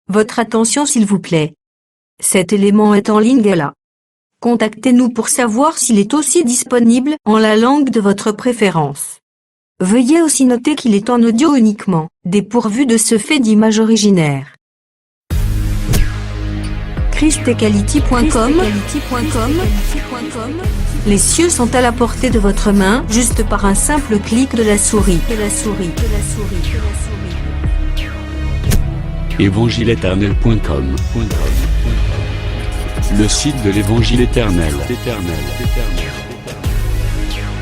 Votre attention s'il vous plaît. Cet élément est en ligne là. Contactez-nous pour savoir s'il est aussi disponible en la langue de votre préférence. Veuillez aussi noter qu'il est en audio uniquement, dépourvu de ce fait d'image originaire. christequality.com. Les cieux sont à la portée de votre main, juste par un simple clic de la souris. Évangileéternel.com, le site de l'Évangile éternel.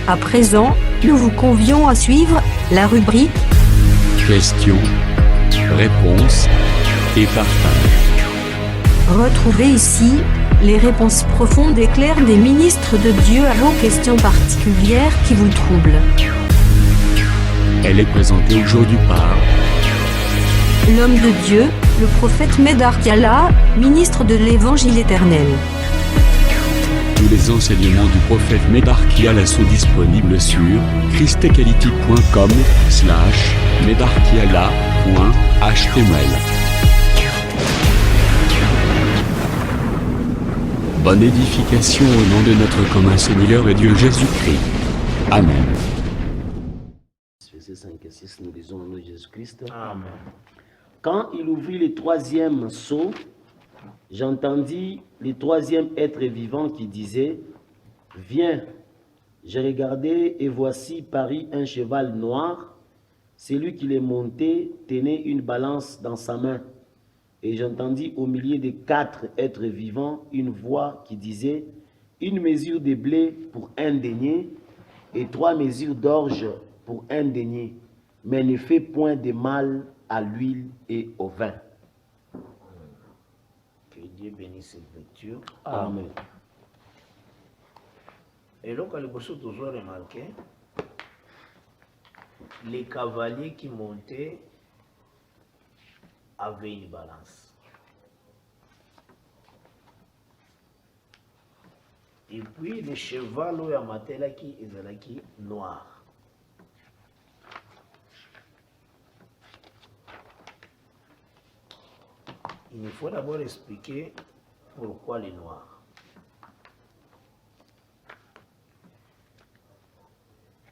À présent, nous vous convions à suivre la rubrique Questions, réponses et partage. Retrouvez ici les réponses profondes et claires des ministres de Dieu à vos questions particulières qui vous troublent. Elle est présentée aujourd'hui par L'homme de Dieu, le prophète Médard Kiala, ministre de l'Évangile éternel. tous les enseignements du prophète Médard Kiala sont disponibles sur christequality.com/medarkiala.html. Bonne édification au nom de notre commun Seigneur et Dieu Jésus-Christ. Amen. Versets 5 et 6, nous lisons au nom de Jésus-Christ. Amen. Quand il ouvrit le troisième sceau, j'entendis le troisième être vivant qui disait, « Viens, j'ai regardé et voici parut un cheval noir. Celui qui l'est monté tenait une balance dans sa main. Et j'entendis au milieu des quatre êtres vivants une voix qui disait, « Une mesure de blé pour un denier et 3 mesures d'orge pour un denier, mais ne fais point de mal à l'huile et au vin. » Que Dieu bénisse cette lecture. Amen. Et donc, à l'époque, toujours remarqué, les cavaliers qui montaient avaient une balance. Et puis, le cheval où il y a matin qui est noir. Il faut d'abord expliquer pourquoi les noirs.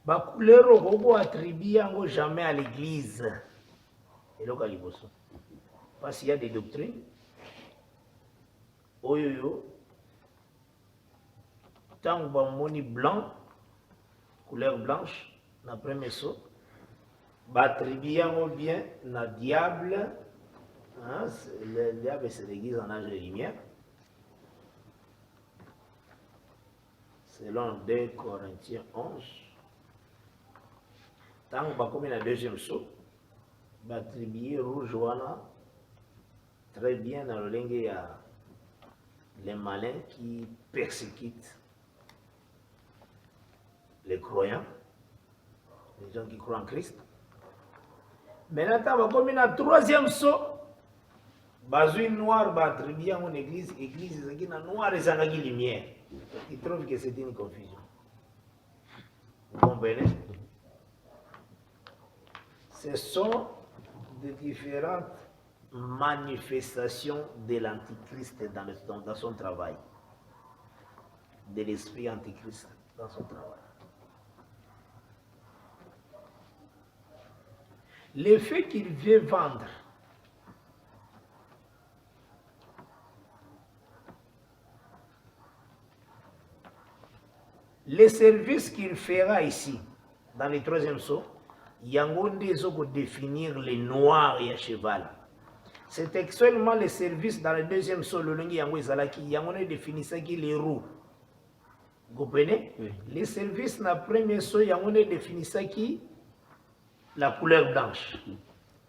La couleur robo attribue jamais à l'église. Et là, parce qu'il y a des doctrines. Oyoyo. Tant que moni blanc, couleur blanche, na premier saut, attribue bien na diable. Hein, le diable, c'est l'église en âge de lumière. Selon 2 Corinthiens 11. Tant que comme la deuxième saut, attribué rouge très bien dans le langue, il y a les malins qui persécutent les croyants, les gens qui croient en Christ. Maintenant, comme la troisième saut, bazou noir attribué à mon église qui est noir et sans lumière. Ils trouvent que c'est une confusion. Vous comprenez? Ce sont de différentes manifestations de l'antichrist dans son travail, de l'esprit antichrist dans son travail. Le fait qu'il veut vendre les services qu'il fera ici, dans le troisième saut, il y a un définir les noirs et les cheval. C'est actuellement les services dans le deuxième saut, le langue yango ezalaki, il y a un définissant qui les roues. Vous comprenez? Oui. Les services dans le premier saut, il y a un définissant qui la couleur blanche.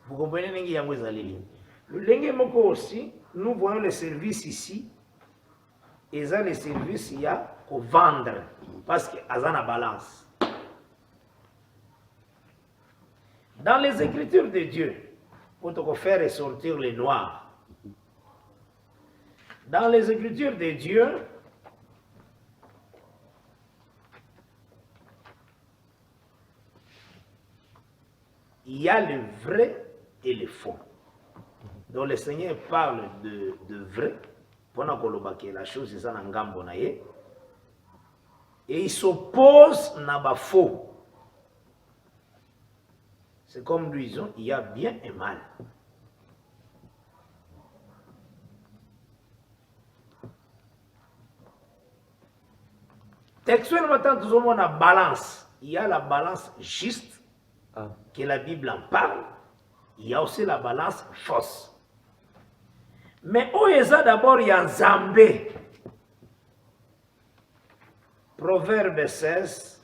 Vous comprenez langue yango ezaleli. Le langue moko aussi, nous voyons les services ici, et ça les services il y a au vendre parce qu'il y a une balance. Dans les Écritures de Dieu, pour te faire ressortir les noirs, dans les Écritures de Dieu, il y a le vrai et le faux. Donc le Seigneur parle de vrai, pendant que la chose est en ngambo na ye, et il s'oppose à faux. C'est comme nous disons, il y a bien et mal. Textuellement, tant que on a balance, il y a la balance juste, que la Bible en parle, il y a aussi la balance fausse. Mais où est ça d'abord, il y a Zambé. Proverbe 16.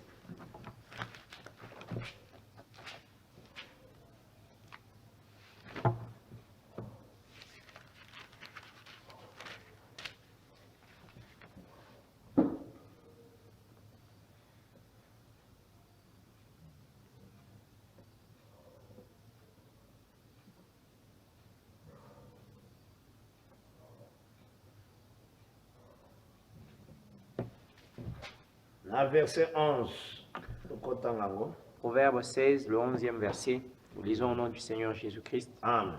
Verset 11. Proverbe 16, le 11e verset. Nous lisons au nom du Seigneur Jésus-Christ. Amen.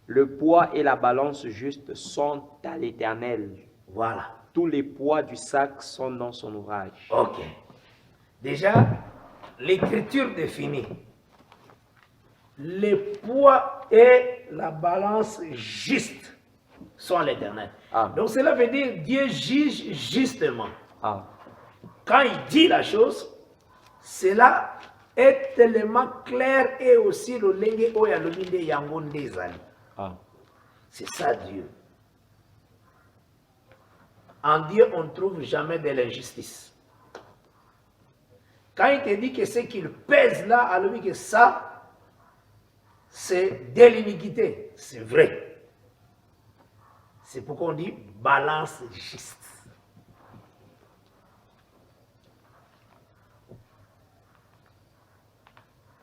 Le poids et la balance juste sont à l'Éternel. Voilà. Tous les poids du sac sont dans son ouvrage. Ok. Déjà, l'écriture définit le poids et la balance juste sont à l'Éternel. Donc cela veut dire Dieu juge justement. Quand il dit la chose, cela est tellement clair et aussi le lenge oya lobinde yango ndezali. C'est ça Dieu. En Dieu, on ne trouve jamais de l'injustice. Quand il te dit que ce qu'il pèse là, alors que ça, c'est de l'iniquité. C'est vrai. C'est pourquoi on dit balance juste.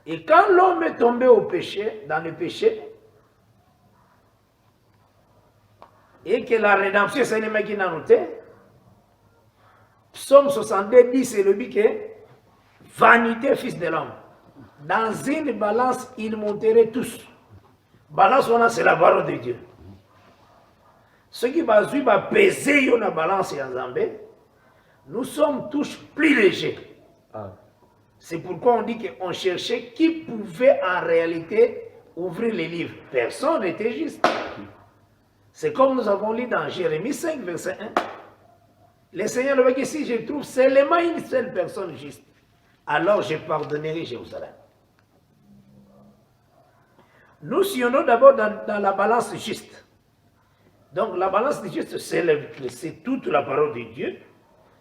Et quand l'homme est tombé au péché, dans le péché, et que la rédemption, c'est le mec qui n'a noté, Psaume 62 dit, c'est le but que vanité, fils de l'homme. Dans une balance, ils monteraient tous. Balance, on a, c'est la parole de Dieu. Ce qui va peser dans la balance et en Zambé, nous sommes tous plus légers. C'est pourquoi on dit qu'on cherchait qui pouvait en réalité ouvrir les livres. Personne n'était juste. C'est comme nous avons lu dans Jérémie 5, verset 1. Le Seigneur le dit que si je trouve seulement une seule personne juste, alors je pardonnerai Jérusalem. Nous sillonnons d'abord dans la balance juste. Donc la balance juste, c'est toute la parole de Dieu.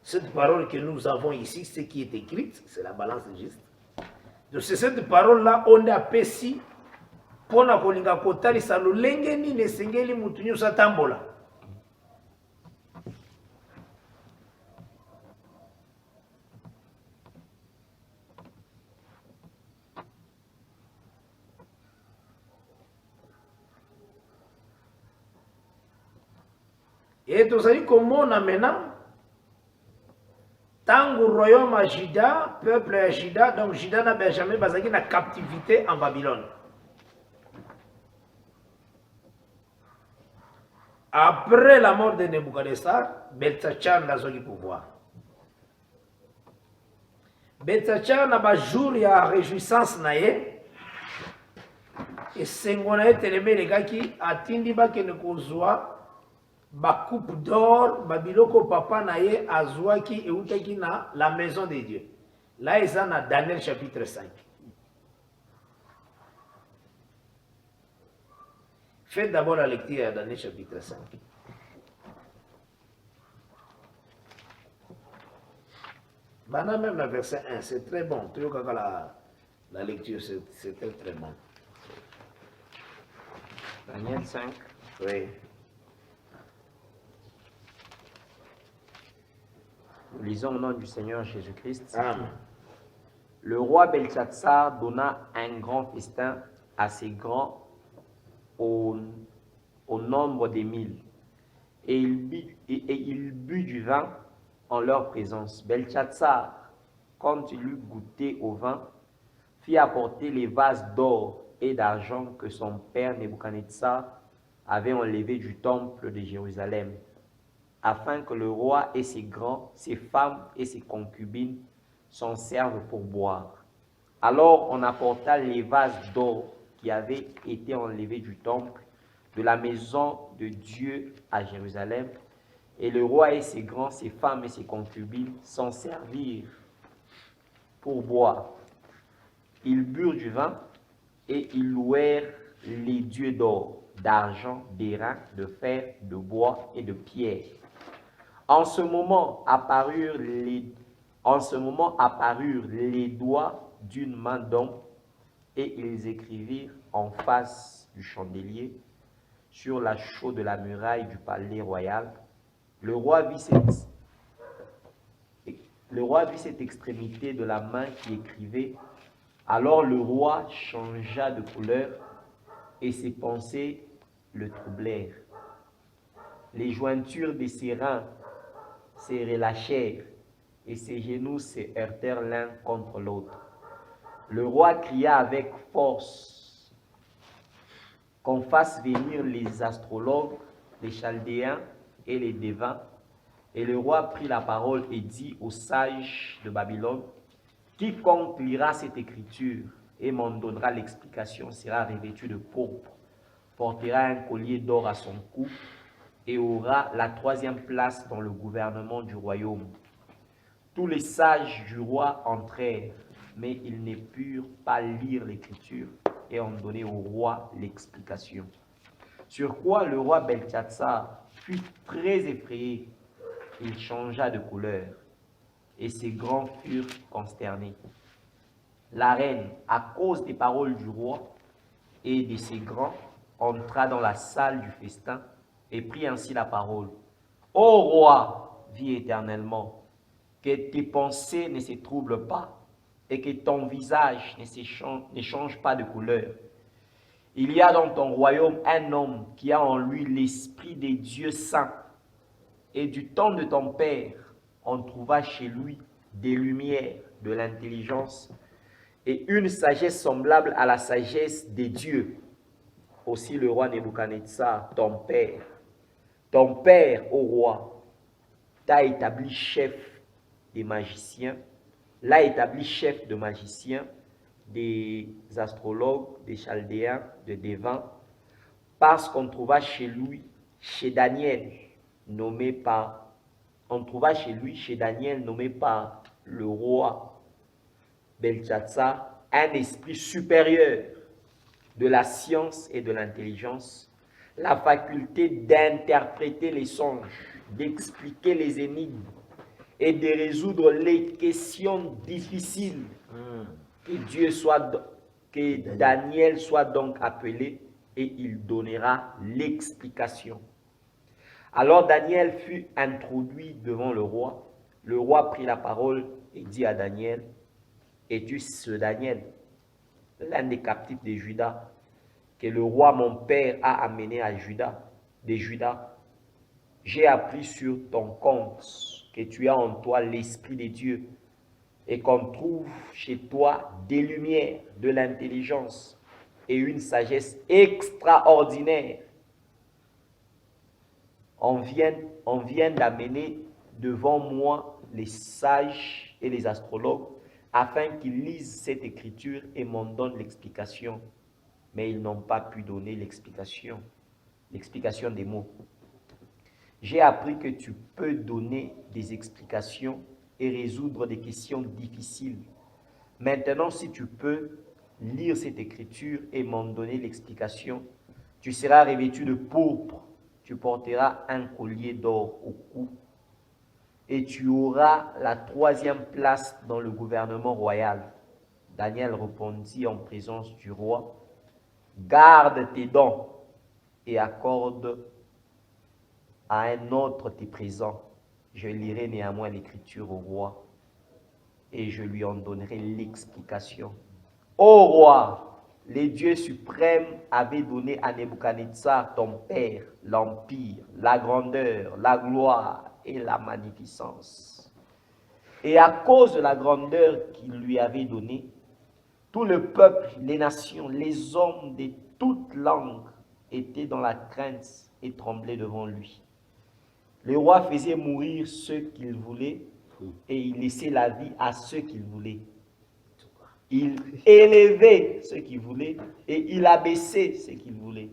Cette parole que nous avons ici, ce qui est écrite, c'est la balance juste. Donc c'est cette parole-là, on a péci, pour na kolinga kotali sa lolenge ni nesengeli mutu nyoso atambola. Et tozali komona maintenant tango royaume à Juda, peuple à Juda, donc Juda na Benjamin bazaki na captivité en Babylone. Après la mort de Nebuchadnezzar, Beltachar n'a pas pouvoir. Beltachar n'a pas jour ya réjouissance naé. Et sengona teleme les gars qui atindi ba ke ne kozwa ba coupe d'or, babiloko papa naé azwa ki eutaki na la maison de Dieu. Là ils en a Daniel chapitre 5. Faites d'abord la lecture à Daniel chapitre 5. Maintenant même le verset 1, c'est très bon. La lecture, c'est très très bon. Daniel 5. Oui. Nous lisons au nom du Seigneur Jésus-Christ. Amen. Le roi Belchatsar donna un grand festin à ses grands au nombre des 1000. Et il but du vin en leur présence. Belchatsar, quand il eut goûté au vin, fit apporter les vases d'or et d'argent que son père Nebuchadnezzar avait enlevé du temple de Jérusalem, afin que le roi et ses grands, ses femmes et ses concubines s'en servent pour boire. Alors on apporta les vases d'or qui avaient été enlevés du temple de la maison de Dieu à Jérusalem, et le roi et ses grands, ses femmes et ses concubines s'en servirent pour boire. Ils burent du vin et ils louèrent les dieux d'or, d'argent, d'airain, de fer, de bois et de pierre. En ce moment apparurent les doigts d'une main d'homme, et ils écrivirent en face du chandelier, sur la chaux de la muraille du palais royal. Le roi vit cette extrémité de la main qui écrivait. Alors le roi changea de couleur et ses pensées le troublèrent. Les jointures de ses reins se relâchèrent et ses genoux se heurtèrent l'un contre l'autre. Le roi cria avec force qu'on fasse venir les astrologues, les chaldéens et les devins. Et le roi prit la parole et dit aux sages de Babylone: quiconque lira cette écriture et m'en donnera l'explication sera revêtu de pourpre, portera un collier d'or à son cou et aura la 3e place dans le gouvernement du royaume. Tous les sages du roi entrèrent, mais ils ne purent pas lire l'écriture et en donner au roi l'explication. Sur quoi le roi Beltsatsar fut très effrayé. Il changea de couleur et ses grands furent consternés. La reine, à cause des paroles du roi et de ses grands, entra dans la salle du festin et prit ainsi la parole. Ô roi, vis éternellement, que tes pensées ne se troublent pas et que ton visage ne change pas de couleur. Il y a dans ton royaume un homme qui a en lui l'esprit des dieux saints, et du temps de ton père, on trouva chez lui des lumières, de l'intelligence et une sagesse semblable à la sagesse des dieux. Aussi le roi Nebuchadnezzar, ton père, ô roi, t'a établi chef des magiciens, l'a établi chef de magiciens, des astrologues, des chaldéens, des devins, parce qu'on trouva chez lui, chez Daniel, nommé par le roi Beltsatsar, un esprit supérieur de la science et de l'intelligence, la faculté d'interpréter les songes, d'expliquer les énigmes et de résoudre les questions difficiles. Que Daniel soit donc appelé et il donnera l'explication. Alors Daniel fut introduit devant le roi. Le roi prit la parole et dit à Daniel: es-tu ce Daniel, l'un des captifs de Juda, que le roi mon père a amené à Juda? J'ai appris sur ton compte que tu as en toi l'esprit de Dieu et qu'on trouve chez toi des lumières, de l'intelligence et une sagesse extraordinaire. On vient d'amener devant moi les sages et les astrologues afin qu'ils lisent cette écriture et m'en donnent l'explication. Mais ils n'ont pas pu donner l'explication des mots. J'ai appris que tu peux donner des explications et résoudre des questions difficiles. Maintenant, si tu peux lire cette écriture et m'en donner l'explication, tu seras revêtu de pourpre, tu porteras un collier d'or au cou et tu auras la 3e place dans le gouvernement royal. Daniel répondit en présence du roi: garde tes dons et accorde à un autre tes présents. Je lirai néanmoins l'écriture au roi et je lui en donnerai l'explication. Ô roi, les dieux suprêmes avaient donné à Nebuchadnezzar, ton père, l'empire, la grandeur, la gloire et la magnificence. Et à cause de la grandeur qu'il lui avait donnée, tout le peuple, les nations, les hommes de toutes langues étaient dans la crainte et tremblaient devant lui. Le roi faisait mourir ceux qu'il voulait et il laissait la vie à ceux qu'il voulait. Il élevait ceux qu'il voulait et il abaissait ceux qu'il voulait.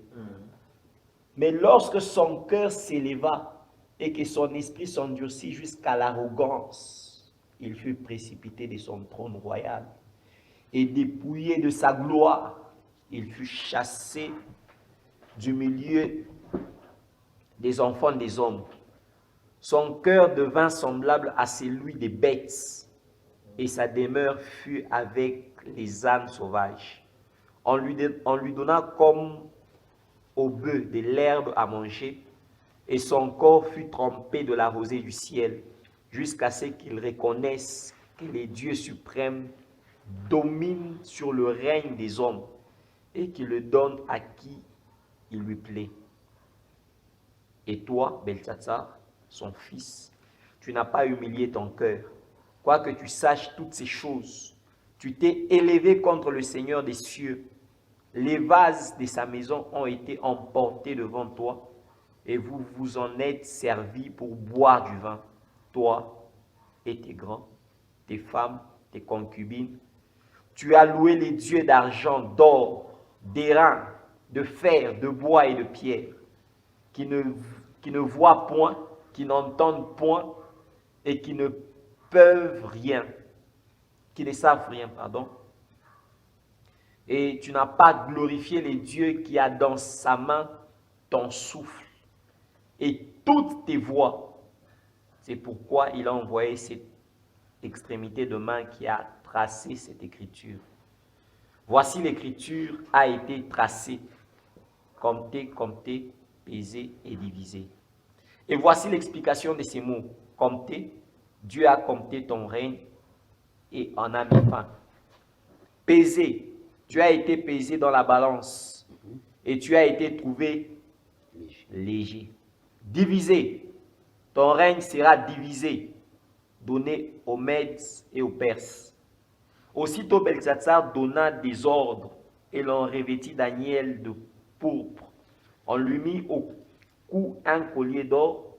Mais lorsque son cœur s'éleva et que son esprit s'endurcit jusqu'à l'arrogance, il fut précipité de son trône royal et dépouillé de sa gloire. Il fut chassé du milieu des enfants des hommes. Son cœur devint semblable à celui des bêtes, et sa demeure fut avec les ânes sauvages. On lui donna comme au bœuf de l'herbe à manger, et son corps fut trempé de la rosée du ciel, jusqu'à ce qu'il reconnaisse que les dieux suprêmes dominent sur le règne des hommes, et qu'il le donne à qui il lui plaît. Et toi, Beltsatsar, son fils, tu n'as pas humilié ton cœur, quoique tu saches toutes ces choses. Tu t'es élevé contre le Seigneur des cieux. Les vases de sa maison ont été emportés devant toi, et vous vous en êtes servis pour boire du vin, toi et tes grands, tes femmes, tes concubines. Tu as loué les dieux d'argent, d'or, d'airain, de fer, de bois et de pierre, qui ne voient point, qui n'entendent point et qui ne peuvent rien, qui ne savent rien, pardon. Et tu n'as pas glorifié les dieux qui a dans sa main ton souffle et toutes tes voix. C'est pourquoi il a envoyé cette extrémité de main qui a tracé cette écriture. Voici l'écriture a été tracée, comptée, pesée et divisée. Et voici l'explication de ces mots. Compter, Dieu a compté ton règne et en a mis fin. Peser, tu as été pesé dans la balance et tu as été trouvé léger. Diviser, ton règne sera divisé, donné aux Mèdes et aux Perses. Aussitôt Beltsatsar donna des ordres et l'on revêtit Daniel de pourpre. On lui mit au cou un collier d'or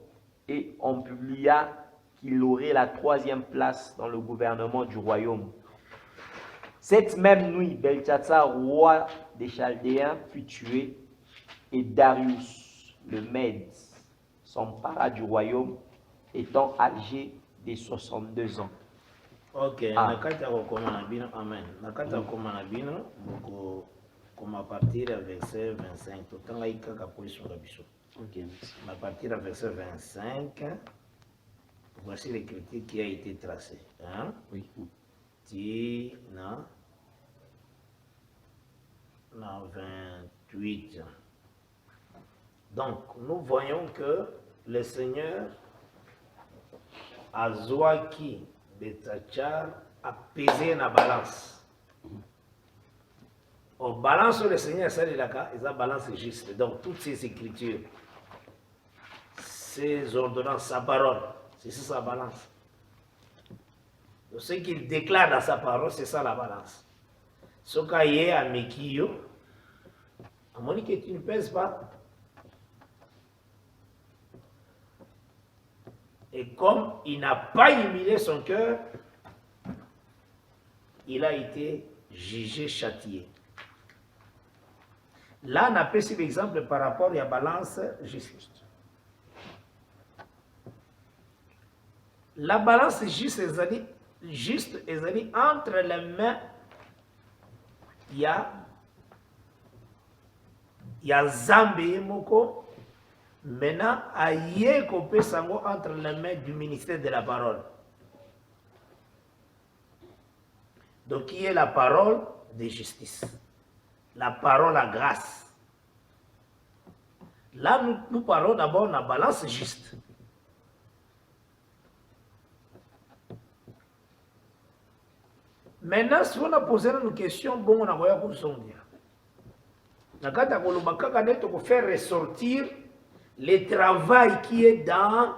et on publia qu'il aurait la 3e place dans le gouvernement du royaume. Cette même nuit, Beltsatsar, roi des Chaldéens, fut tué et Darius, le Mède, s'empara du royaume, étant âgé de 62 ans. Ok, nakata kokoma bino, amen. Nakata kokoma bino, boko koma partir à verset 25. Totanga ikaka polisu ngabiso. Ok, merci. À partir du verset 25, voici l'écriture qui a été tracée. Hein? Oui. Non, 28. Donc, nous voyons que le Seigneur a Zoaki Beltsatsar a pesé la balance. Au balance, le Seigneur, c'est la balance juste. Donc, toutes ces écritures, ces ordonnances, sa parole, c'est ça sa balance. Donc, ce qu'il déclare dans sa parole, c'est ça la balance. Ce qu'il y a à Mekiyo, à mon que tu ne pèses pas. Et comme il n'a pas humilié son cœur, il a été jugé, châtié. Là, on a pris l'exemple par rapport à la balance juste. La balance juste, c'est-à-dire entre les mains, il y a Zambé Moko. Maintenant, aïe kopé sango entre les mains du ministère de la parole. Donc, qui est la parole de justice, la parole à grâce. Là, nous parlons d'abord de la balance juste. Maintenant, si on a posé une question, bon, on a voyé pour son dire. Nakata kolobaka kaneto ko faire ressortir le travail qui est dans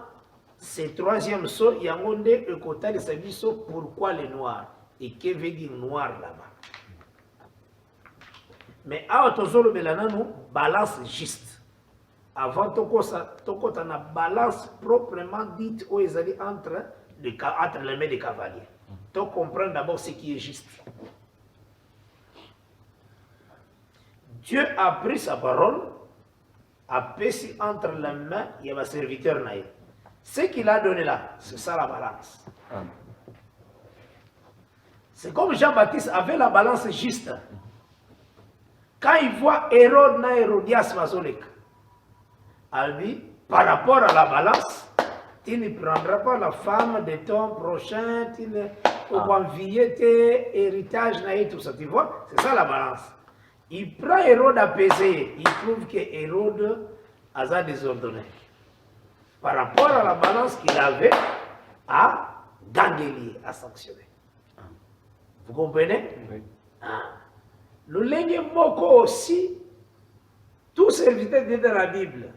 ce 3e saut, il y a un monde et côté de ce saut, pourquoi le noir et que veut dire noir là-bas. Mais awa tozolobela nanu balance juste. Avant tokota na balance proprement dite oyo ezali entre les mains des cavaliers. To comprendre d'abord ce qui est juste. Dieu a pris sa parole, a placé entre les mains, il y a un serviteur naïf. Ce qu'il a donné là, c'est ça la balance. C'est comme Jean-Baptiste avait la balance juste. Quand il voit Hérode na Hérodias Mazolek, il dit, par rapport à la balance, tu ne prendras pas la femme de ton prochain, tu ne envier tes héritages, tout ça. Tu vois, c'est ça la balance. Il prend Hérode à peser, il trouve que Hérode a désordonné. Par rapport à la balance qu'il avait à gagner, à sanctionner. Vous comprenez? Oui. Le Lengue Moko aussi, tous serviteurs de la Bible,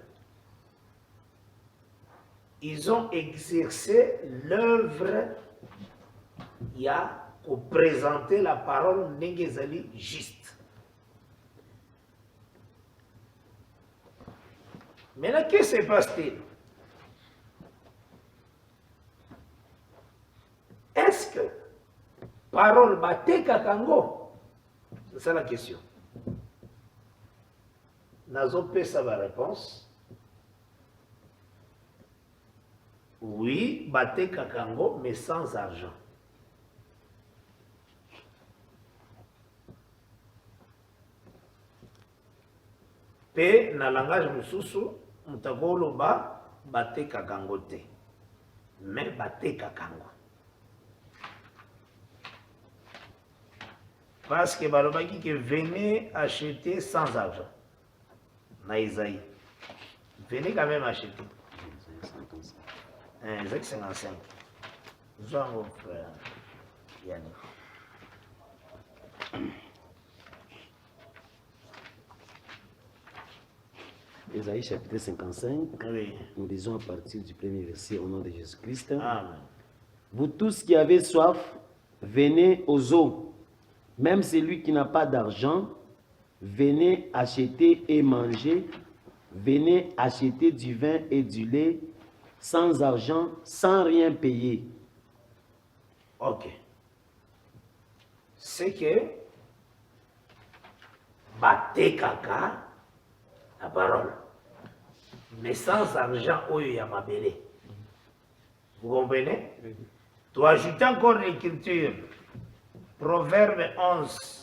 ils ont exercé l'œuvre, il y a pour présenter la parole Nengezali juste. Maintenant, qu'est-ce qui se passe-t-il? Est-ce que parole Bateka Kango? C'est ça la question. Nazo Pesa la réponse. Oui, Bateka Kango, mais sans argent. Pe na langage mususu, mutagolo ba Bateka Kango te. Mais Bateka Kango. Parce que balobaki que venez acheter sans argent. Na Isaïe. Venez quand même acheter. Isaïe 55. Jean mon frère Yannick. Ésaïe chapitre 55, Oui. nous lisons à partir du premier verset au nom de Jésus-Christ. Amen. Vous tous qui avez soif, venez aux eaux. Même celui qui n'a pas d'argent, venez acheter et manger. Venez acheter du vin et du lait sans argent, sans rien payer. Ok. C'est que Bate Kaka, la parole. Mais sans argent, oyo ya mabele. Vous comprenez? Tu ajoutes encore l'écriture. Proverbe 11.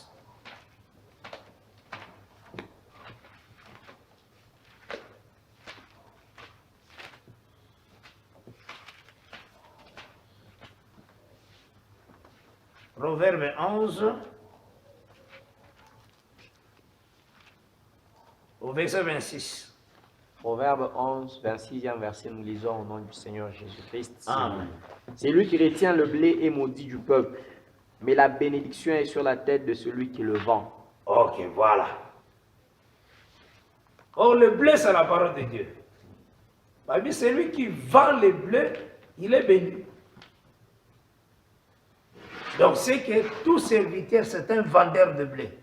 Proverbe 11. Au verset 26. Proverbe 11, 26e verset, nous lisons au nom du Seigneur Jésus-Christ. Amen. C'est lui qui retient le blé et maudit du peuple, mais la bénédiction est sur la tête de celui qui le vend. Ok, voilà. Or, le blé, c'est la parole de Dieu. Parmi celui qui vend le blé, il est béni. Donc, c'est que tout serviteur, c'est un vendeur de blé.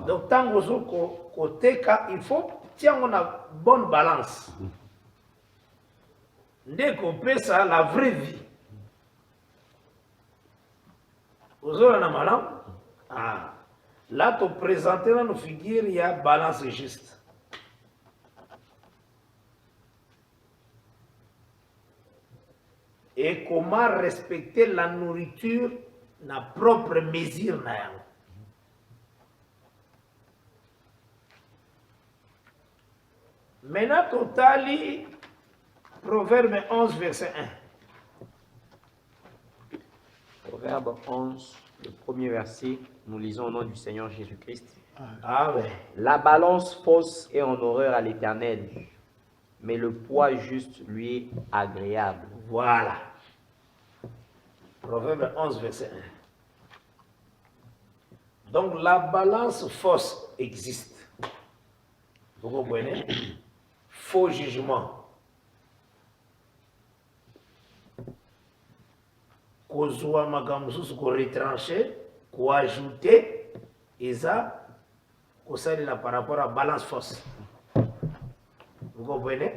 Donc, tant que côté, il faut tiens on a bonne balance. Dès qu'on peut ça, la vraie vie. Vous avez un malin? Ah. Là, tu présentes dans nos figures, il y a balance juste. Et comment respecter la nourriture, la propre mesure. Maintenant, totali, Proverbe 11, verset 1. Proverbe 11, le premier verset, nous lisons au nom du Seigneur Jésus-Christ. Ah ouais. La balance fausse est en horreur à l'Éternel, mais le poids juste lui est agréable. Voilà. Proverbe 11, verset 1. Donc la balance fausse existe. Vous comprenez? Faux jugement. Kozwa makambo susu ko retrancher, ko ajouter, et ça, ça là par rapport à balance force. Vous comprenez?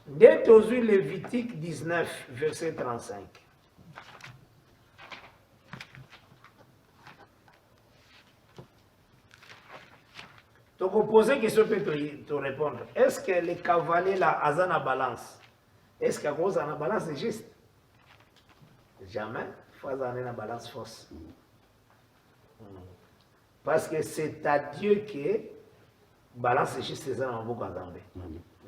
Dès Lévitique 19, verset 35. Donc, on pose une question peut te répondre. Est-ce que les cavaliers là, ont la balance? Est-ce qu'à cause de la balance c'est juste? Jamais. Il faut avoir la balance force. Parce que c'est à Dieu que balance c'est juste ça dans beaucoup d'endroits.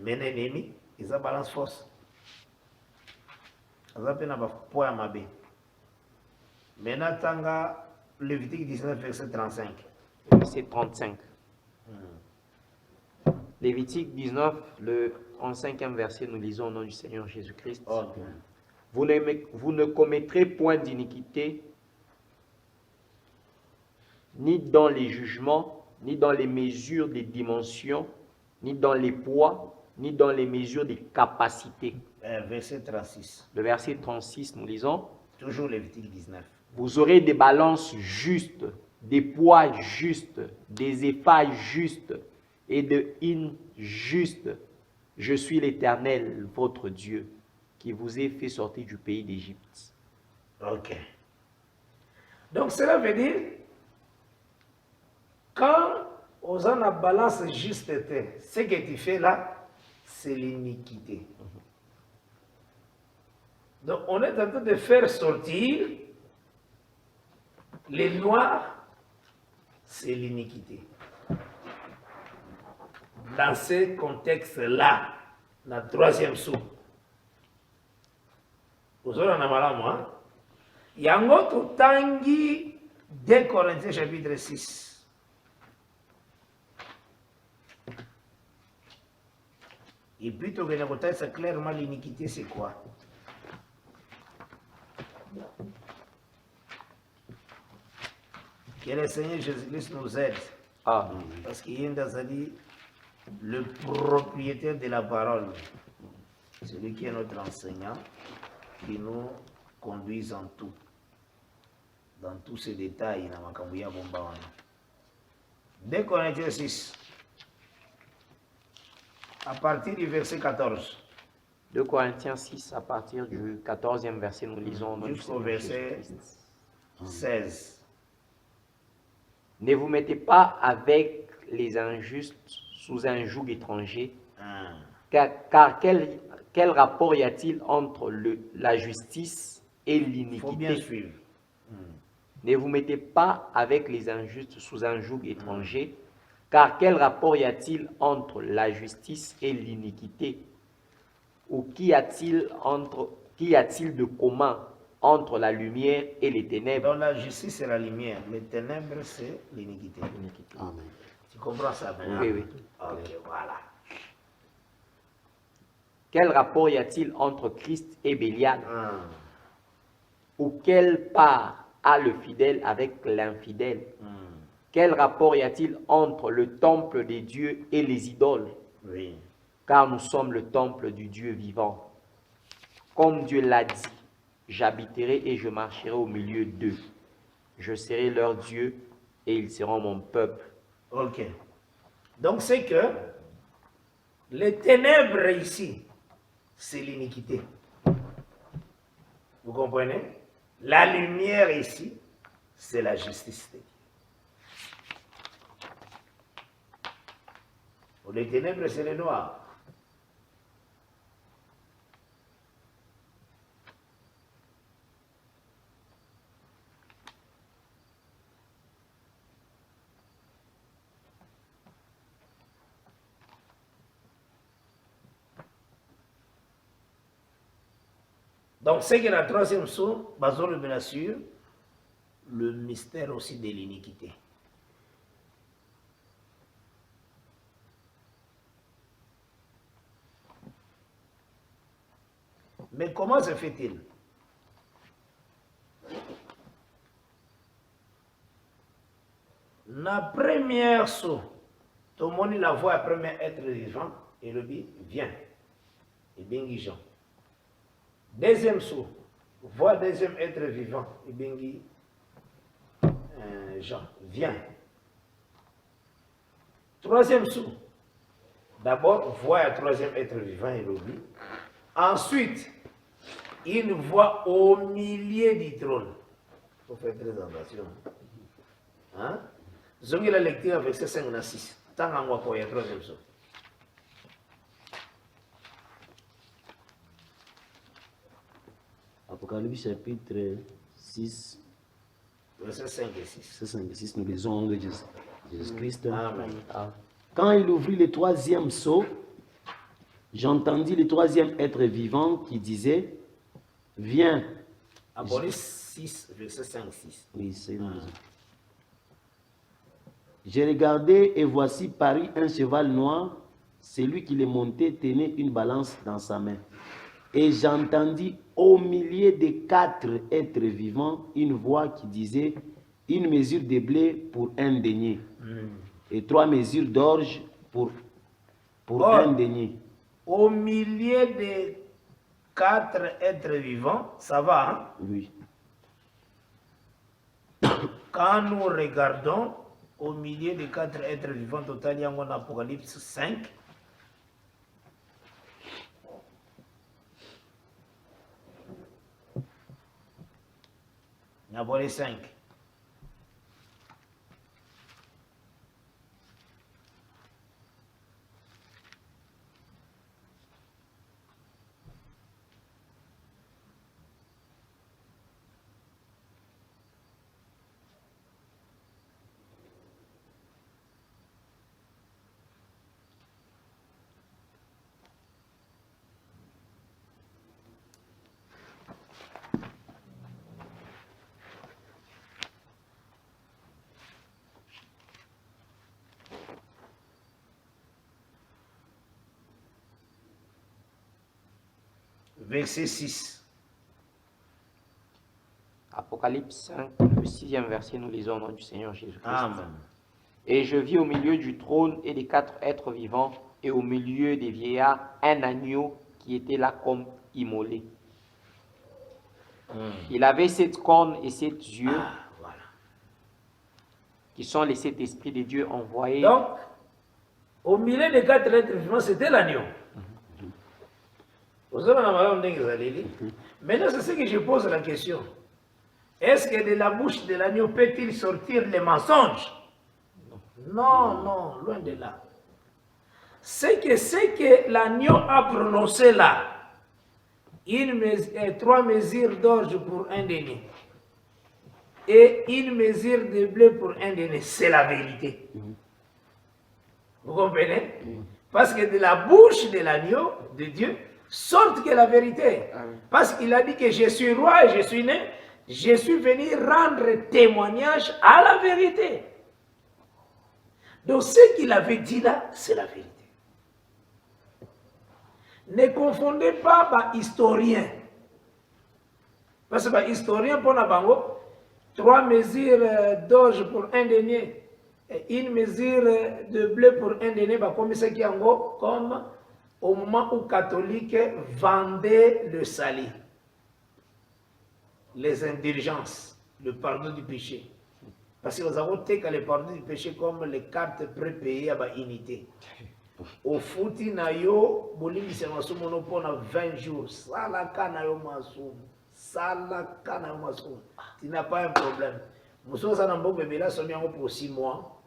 Mais l'ennemi, ils ont balance force. Ils ont peine à poids à ma baie. Maintenant, tanga Lévitique 19, verset 35. Verset 35. Lévitique 19, le 35e verset, nous lisons au nom du Seigneur Jésus-Christ. Ok. Vous ne commettrez point d'iniquité, ni dans les jugements, ni dans les mesures des dimensions, ni dans les poids, ni dans les mesures des capacités. Verset 36. Le verset 36, nous lisons. Toujours Lévitique 19. Vous aurez des balances justes, des poids justes, des éphages justes et de hin justes. Je suis l'Éternel, votre Dieu, qui vous ai fait sortir du pays d'Égypte. Ok. Donc cela veut dire, quand on a la balance juste, ce que tu fais là, c'est l'iniquité. Donc on est en train de faire sortir les noirs, c'est l'iniquité. Dans ce contexte-là, la troisième sou, vous avez un malamu, hein? Il y a un autre tangi 2 Corinthiens chapitre 6. Et puis, tu as ça clairement l'iniquité, c'est quoi? Que le Seigneur Jésus-Christ nous aide. Ah, Parce qu'il y a dit le propriétaire de la parole, celui qui est notre enseignant, qui nous conduise en tout, dans tous ces détails. 2 Corinthiens 6, à partir du verset 14. 2 Corinthiens 6, à partir du 14e verset, nous lisons au nom du Jusqu'au Seigneur verset Jésus-Christ. 16. Ne vous mettez pas avec les injustes sous un joug étranger, Ah. car quel rapport y a-t-il entre la justice et Il faut bien l'iniquité? suivre. Ne vous mettez pas avec les injustes sous un joug étranger, car quel rapport y a-t-il entre la justice et l'iniquité? Ou qu'y a-t-il de commun entre la lumière et les ténèbres? Donc la justice c'est la lumière, les ténèbres c'est l'iniquité. Amen. Tu comprends ça maintenant? Oui, oui. Ok, voilà. Quel rapport y a-t-il entre Christ et Bélial? Ah. Ou quelle part a le fidèle avec l'infidèle? Quel rapport y a-t-il entre le temple des dieux et les idoles? Oui. Car nous sommes le temple du Dieu vivant. Comme Dieu l'a dit, j'habiterai et je marcherai au milieu d'eux. Je serai leur Dieu et ils seront mon peuple. Ok. Donc c'est que les ténèbres ici, c'est l'iniquité. Vous comprenez? La lumière ici, c'est la justice de Dieu. Pour les ténèbres, c'est le noir. Donc, c'est que la troisième source, basons le sur le mystère aussi de l'iniquité. Mais comment se fait-il? La première source, tout le monde la voit le premier être vivant et le dit viens. Et bien Jean. Deuxième source, voit deuxième être vivant et bien Jean, viens. Troisième sou. D'abord, voit un troisième être vivant et l'oubli. Ensuite, une voix au milieu du trône. Il faut faire très attention. Hein? Zongi la lecture verset 5 à 6. Tant en voit il y a troisième sou. Apocalypse chapitre 6, Verset 5 et 6. verset 5 et 6, nous lisons de Jésus-Christ. Amen. Quand il ouvrit le troisième sceau, j'entendis le troisième être vivant qui disait, viens. Apocalypse 6, verset 5 6. Oui, c'est une raison. J'ai regardé et voici parut un cheval noir. Celui qui le montait tenait une balance dans sa main. Et j'entendis au milieu des 4 êtres vivants une voix qui disait, une mesure de blé pour un denier. Et 3 mesures d'orge pour un denier. Au milieu des 4 êtres vivants, ça va, hein? Oui. Quand nous regardons au milieu des 4 êtres vivants, total, il y a en Apocalypse 5. Apocalypse 5. Verset 6. Apocalypse 5, le 6e verset, nous lisons au nom du Seigneur Jésus-Christ. Amen. Et je vis au milieu du trône et des 4 êtres vivants, et au milieu des vieillards, un agneau qui était là comme immolé. Il avait 7 cornes et 7 yeux, Voilà. qui sont les 7 esprits de Dieu envoyés. Donc, au milieu des 4 êtres vivants, c'était l'agneau. Maintenant, c'est ce que je pose la question. Est-ce que de la bouche de l'agneau peut-il sortir les mensonges? Non, non, loin de là. C'est que l'agneau a prononcé là, 3 mesures d'orge pour un denier et 1 mesure de blé pour un denier, c'est la vérité. Vous comprenez? Parce que de la bouche de l'agneau de Dieu sorte que la vérité. Parce qu'il a dit que je suis roi et je suis né, je suis venu rendre témoignage à la vérité. Donc ce qu'il avait dit là, c'est la vérité. Ne confondez pas historien. Parce que historien pour la bango, 3 mesures d'orge pour un denier et 1 mesure de blé pour un denier, comme ce qui est en gros, comme au moment où les catholiques vendaient le sali, les indulgences, le pardon du péché. Parce que nous avons été le pardon du péché comme les cartes prépayées à l'unité. Au fouti na yo, bolimi se masumo pendant 20 jours. Salaka na yo masumo. Salaka na yo masumo. Tu n'as pas un problème. Mousso sanambo bebela somi yango pour 6 mois.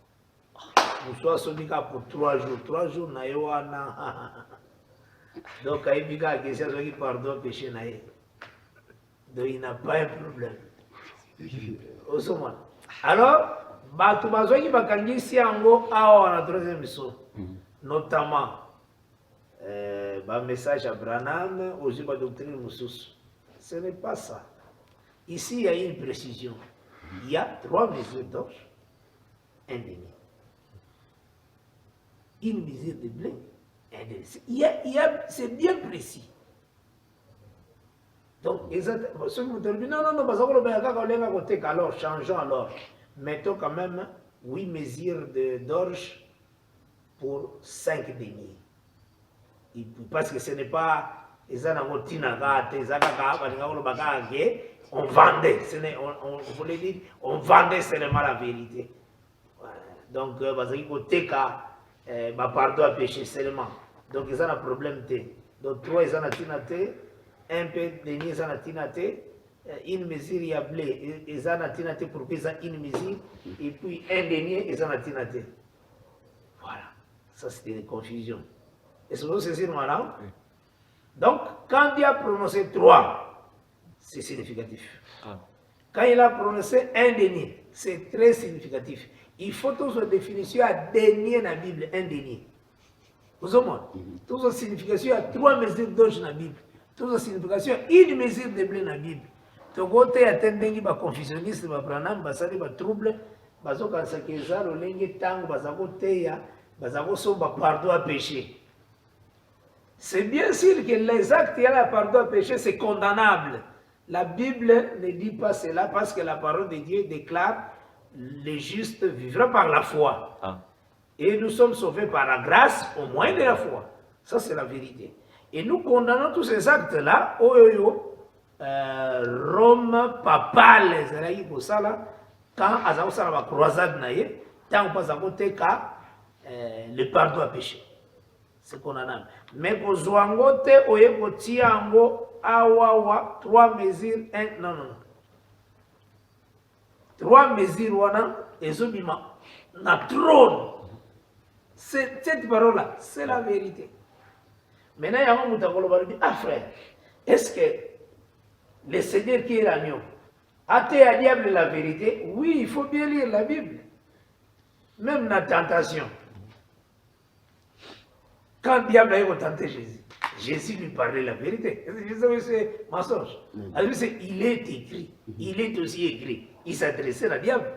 Mousso somi ka pour 3 jours. 3 jours na yo wana. Donc il y a question qui pardon péché na ye. Donc il n'a pas un problème. Osoma. Alors, batu bazwaki bakangisi yango awa na 3e saut. Notamment, message à Branham, aux doctrines Moussous. Ce n'est pas ça. Ici, il y a une précision. Il y a 3 mesures d'orge, un denier. 1 mesure de blé, un denier. C'est bien précis. Donc, exactement. Non, alors, changeons alors. Mettons quand même 8 mesures d'orge pour 5 deniers. Parce que ce n'est pas on vendait, on voulait dire on vendait seulement la vérité. Voilà. Donc, pardon à péché seulement. Donc ils ont un problème T. Donc 3 ils ont un tinaté, un peu de ils ont un tinaté, une mesure y a blé, ils ont un tinaté pour qu'ils aient une mesure, et puis un dernier ils ont un tinaté. Voilà, ça c'était une confusion. Est-ce que vous saisissez maintenant? Donc quand il a prononcé 3, c'est significatif. Quand il a prononcé un dernier, c'est très significatif. Il faut toujours définition à dernier dans la Bible, un dernier. Vous avez toujours signification à 3 mesures d'orge dans la Bible. Toujours signification à une mesure de blé dans la Bible. Donc, quand il y a un confusionniste, il y a un trouble, il y a un pardon à péché. C'est bien sûr que les actes et la pardon à péché, c'est condamnable. La Bible ne dit pas cela parce que la parole de Dieu déclare les justes vivront par la foi. Et nous sommes sauvés par la grâce au moyen de la foi. Ça, c'est la vérité. Et nous condamnons tous ces actes-là. Rome papale, quand ils ont la croisade, tant qu'ils ont le pardon à péché. C'est condamnable. Mais pour Zouangote, awawa 3 mesures, non. 3 mesures, wana, ezobima, na trône. Cette parole-là, c'est la vérité. Maintenant, il y a un moutakolo qui dit, ah frère, est-ce que le Seigneur qui est l'agneau a-t-il à diable la vérité? Oui, il faut bien lire la Bible. Même la tentation. Quand le diable a tenté Jésus, Jésus lui parlait la vérité. C'est mensonge. Il est écrit. Il est aussi écrit. Il s'adressait au diable.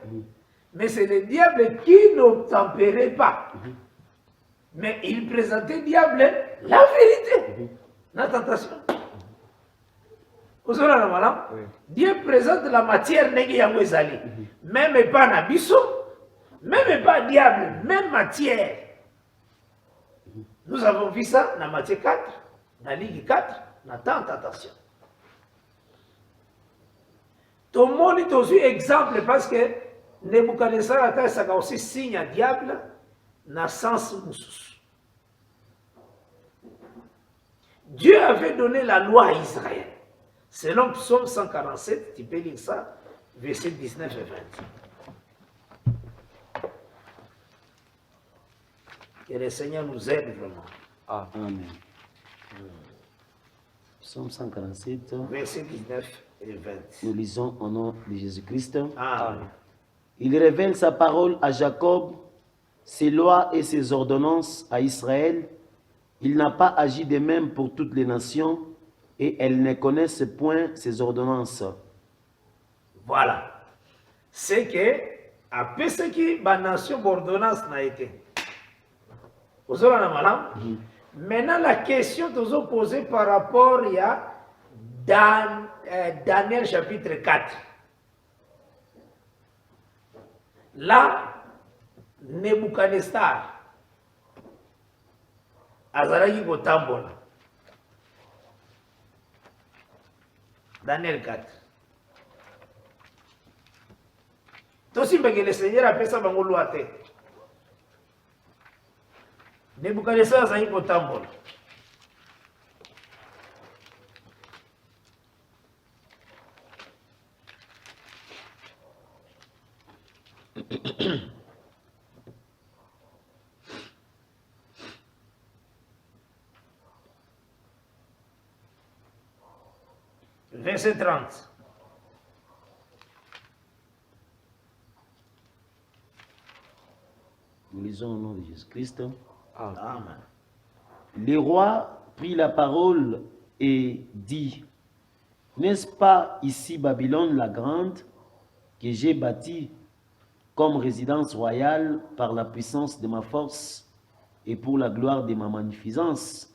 Mais c'est le diable qui n'obtempérait pas. Mais il présentait au diable la vérité. La tentation. Vous savez, Dieu présente la matière négayangwezali. Même pas nabiso, même pas diable, même matière. Nous avons vu ça dans Matthieu 4, dans Ligue 4, dans tentation. Tout le monde est aussi exemple parce que Nebuchadnezzar a aussi signe à diable dans le sens moussus. Dieu avait donné la loi à Israël. Selon Psaume 147, tu peux lire ça, versets 19 et 20. Que le Seigneur nous aide vraiment. Amen. Psaume 147, versets 19 et 20. Nous lisons au nom de Jésus-Christ. Amen. Il révèle sa parole à Jacob, ses lois et ses ordonnances à Israël. Il n'a pas agi de même pour toutes les nations, et elles ne connaissent point ses ordonnances. Voilà. C'est que, après ce qui la nation ordonnance n'a été. Vous avez la Maintenant, la question que vous posée par rapport à Daniel chapitre 4. Là, Nebuchadnezzar, Azaraki Gotambola. Daniel 4. Tosi que le Seigneur a fait ça dans le loi. Nebuchadnezzar Azaraki Gotambola. Verset 30. Nous lisons au nom de Jésus-Christ. Amen. Le roi prit la parole et dit, n'est-ce pas ici Babylone la grande que j'ai bâtie comme résidence royale par la puissance de ma force et pour la gloire de ma magnificence?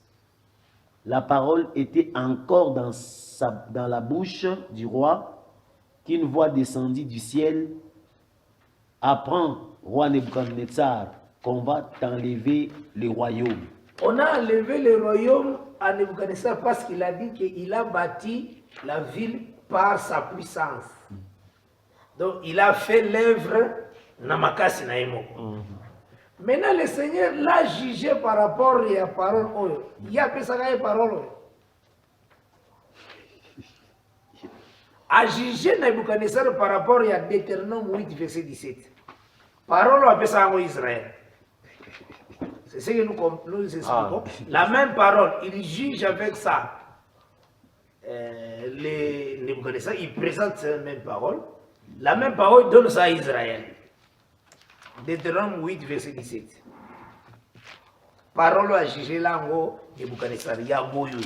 La parole était encore dans la bouche du roi qu'une voix descendit du ciel. Apprends, roi Nebuchadnezzar, qu'on va t'enlever le royaume. On a enlevé le royaume à Nebuchadnezzar parce qu'il a dit qu'il a bâti la ville par sa puissance. Donc il a fait l'œuvre Namakasi Naimo. Maintenant, le Seigneur l'a jugé par rapport à la parole. Il y a plus de parole. A jugé Nebuchadnezzar par rapport à Deutéronome 8, verset 17. Parole à Israël. C'est ce que nous expliquons. La même parole, il juge avec ça. Les Nebuchadnezzar, il présente la même parole. La même parole donne ça à Israël. Deutéronome 8, verset 17. Parole à juger l'ango Nebuchadnezzar, Yagoyo.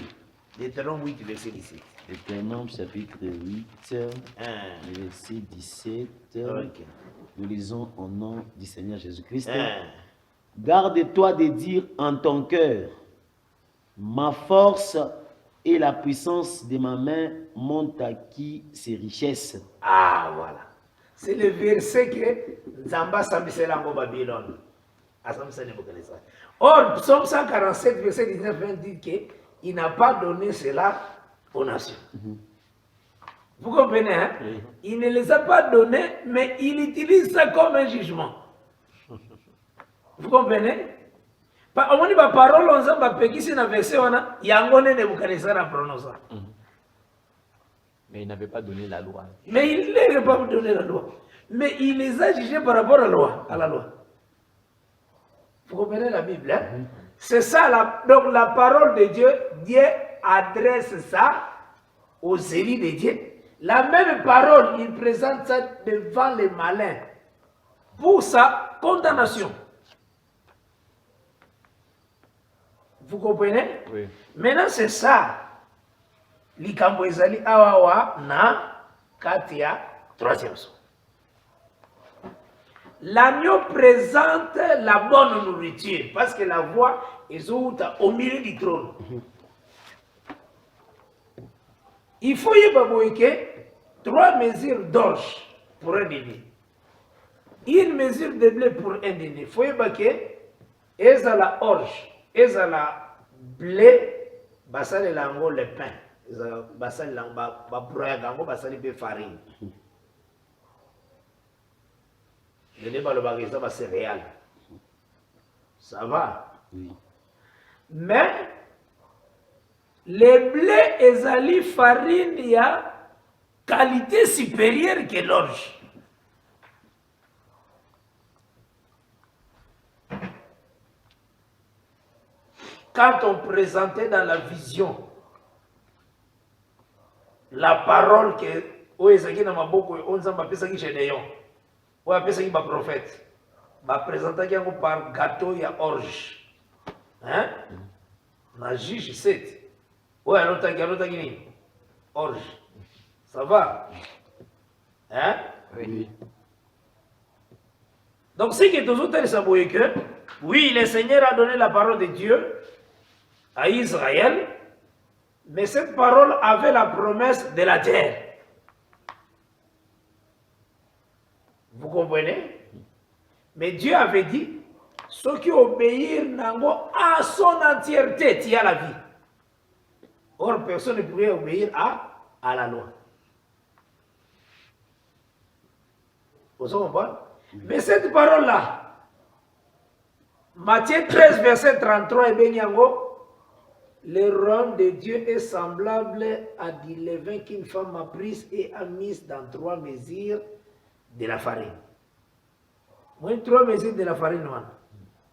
Deutéronome 8, verset 17. Deutéronome chapitre 8, verset 17. Okay. Nous lisons au nom du Seigneur Jésus-Christ. Garde-toi de dire en ton cœur, ma force et la puissance de ma main m'ont acquis ces richesses. Ah, voilà. C'est le verset que Zamba Sambisela en Babylone. Or, Psaume 147, verset 19, dit qu'il n'a pas donné cela aux nations. Vous comprenez, hein? Oui. Il ne les a pas donnés, mais il utilise ça comme un jugement. Vous comprenez? On dit parole, on s'en va péquer si la verset, il y a un gonne de Nebuchadnezzar à prononcer. Mais il n'avait pas donné la loi. Mais il ne leur a pas donné la loi. Mais il les a jugés par rapport à la loi. Vous comprenez la Bible, hein? C'est ça, donc la parole de Dieu, Dieu adresse ça aux élus de Dieu. La même parole, il présente ça devant les malins pour sa condamnation. Vous comprenez? Oui. Maintenant, c'est ça. Likambo ezali awawa na katia troisième son. L'agneau présente la bonne nourriture parce que la voix est au milieu du trône. Il faut y avoir 3 mesures d'orge pour un dîner. Une mesure de blé pour un dîner. Il faut y avoir que la orge, la blé, basale lango le pain. Basale lango ba broya gango basale be farine. Le débat le bagage va céréales. Ça va. Oui. Mais le blé ezali farine il y a qualité supérieure que l'orge. Quand on présentait dans la vision la parole que Oezaki na maboko onzamba pesa ki chedeyon. Ou pesa ki ba prophète. Ba présenter ki par gâteau ya orge. Hein? Na juge 7. Ouais, l'autre qui orge. Ça va? Hein? Oui. Donc, c'est que tous autres savent que, oui, le Seigneur a donné la parole de Dieu à Israël, mais cette parole avait la promesse de la terre. Vous comprenez? Mais Dieu avait dit, ceux qui obéissent à son entièreté, il y a la vie. Or, personne ne pourrait obéir à la loi. Vous comprenez? Mais cette parole-là, Matthieu 13, verset 33, et Benyango, le royaume de Dieu est semblable à du levain qu'une femme a pris et a mis dans 3 mesures de la farine. Moi, 3 mesures de la farine,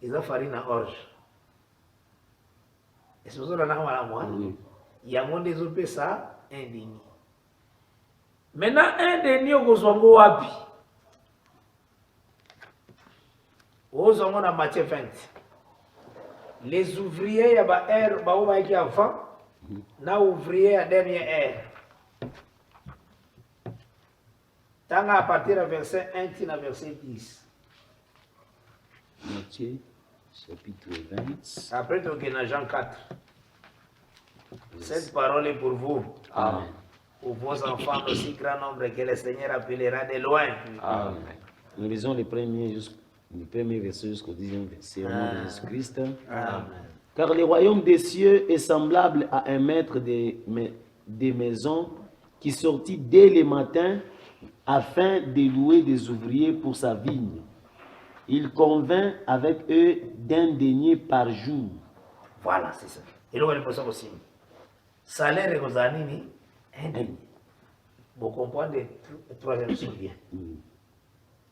ils ont farine à orge. Et c'est pour ça que il y a des autres ça, un déni. Maintenant, un déni au Goswango Wapi. Au Zongo na Matthieu 20. Les ouvriers, il y a air, qui avant, na ouvrier à dernière air. Tant à partir du verset 1 à verset 10. Matthieu, chapitre 20. Après, tu as Jean 4. Cette parole est pour vous. Amen. Pour vos enfants aussi grand nombre que le Seigneur appellera de loin. Amen. Nous lisons les premiers versets jusqu'au 10e verset au nom de Jésus-Christ. Amen. Car le royaume des cieux est semblable à un maître des maisons qui sortit dès le matin afin de louer des ouvriers pour sa vigne. il convint avec eux d'un denier par jour. Voilà, c'est ça. Et là, on est aussi. Salaire et vos années, un denier. Vous comprenez le troisième son bien.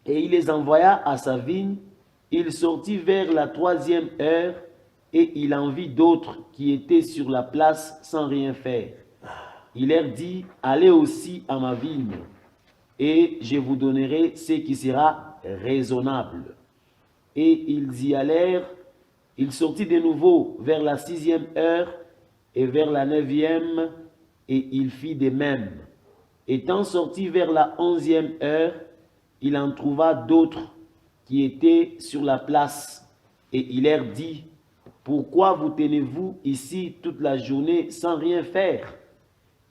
Et il les envoya à sa vigne. Il sortit vers la 3e heure, et il en vit d'autres qui étaient sur la place sans rien faire. Il leur dit, allez aussi à ma vigne, et je vous donnerai ce qui sera raisonnable. Et ils y allèrent. Il sortit de nouveau vers la 6e heure, et vers la 9e, et il fit de même. Étant sorti vers la 11e heure, il en trouva d'autres qui étaient sur la place, et il leur dit, pourquoi vous tenez-vous ici toute la journée sans rien faire?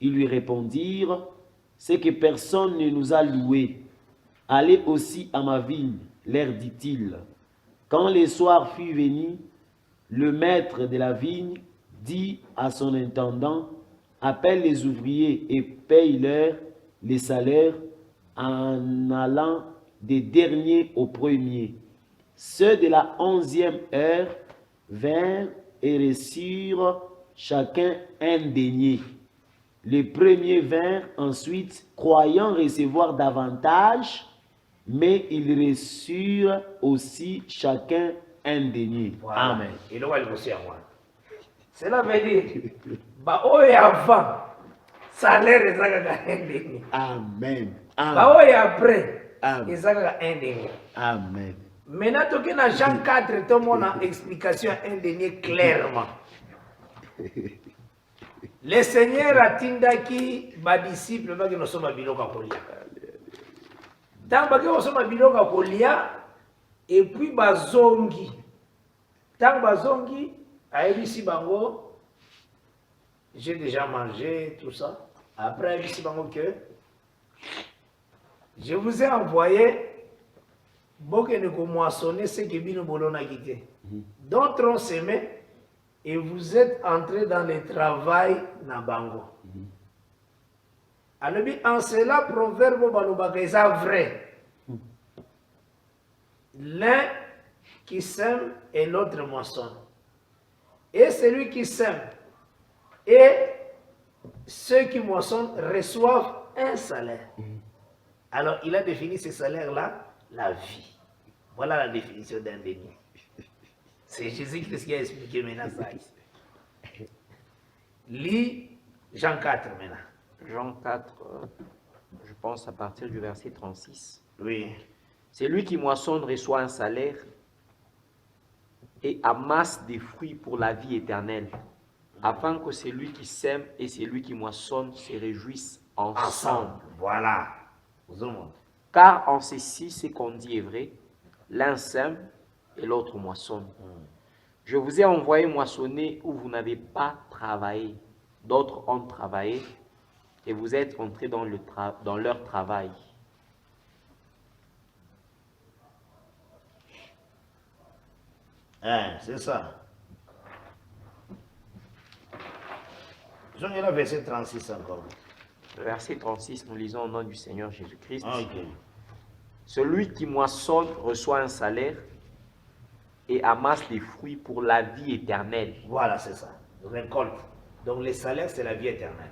Ils lui répondirent, c'est que personne ne nous a loués. Allez aussi à ma vigne, leur dit-il. Quand le soir fut venu, le maître de la vigne dit à son intendant, appelle les ouvriers et paye-leur les salaires en allant des derniers aux premiers. Ceux de la 11e heure vinrent et reçurent chacun un denier. Les premiers vinrent ensuite, croyant recevoir davantage, mais ils reçurent aussi chacun un denier. Voilà. Amen. Et là, on est aussi à moi. Cela veut dire, bah, oh, et avant, salaire est un denier. Amen. Bah, oh, et après, Amen. ils ont un denier. Amen. Maintenant, tu as Jean 4, tout le monde a explication un denier clairement. Le Seigneur a tindaki ba disciple ba nous sommes biloka kolia. Tant ba nous sommes biloka kolia et puis bazongi. Tant bazongi a ici bango j'ai déjà mangé tout ça. Après ici bango que je vous ai envoyé beaucoup de moissonner ce que bino bolona quitté. D'autres ont semé et vous êtes entrés dans le travail Nabango. Alors, en cela, proverbe Balobaka est vrai. L'un qui sème et l'autre moissonne. Et celui qui sème et ceux qui moissonnent reçoivent un salaire. Alors, il a défini ce salaire-là, la vie. Voilà la définition d'un denier. C'est Jésus-Christ qui a expliqué maintenant ça ici. Lis Jean 4 maintenant. Jean 4, je pense à partir du verset 36. Oui. C'est lui qui moissonne reçoit un salaire et amasse des fruits pour la vie éternelle, afin que celui qui sème et celui qui moissonne se réjouissent ensemble. Voilà. Car en ceci, ce qu'on dit est vrai, l'un sème et l'autre moissonne. Je vous ai envoyé moissonner où vous n'avez pas travaillé. D'autres ont travaillé et vous êtes entrés dans leur travail. C'est ça. Je vais le verset 36 encore. Le verset 36, nous lisons au nom du Seigneur Jésus-Christ. Okay. Celui qui moissonne reçoit un salaire et amasse des fruits pour la vie éternelle. Voilà, c'est ça. Récolte. Donc le salaire, c'est la vie éternelle.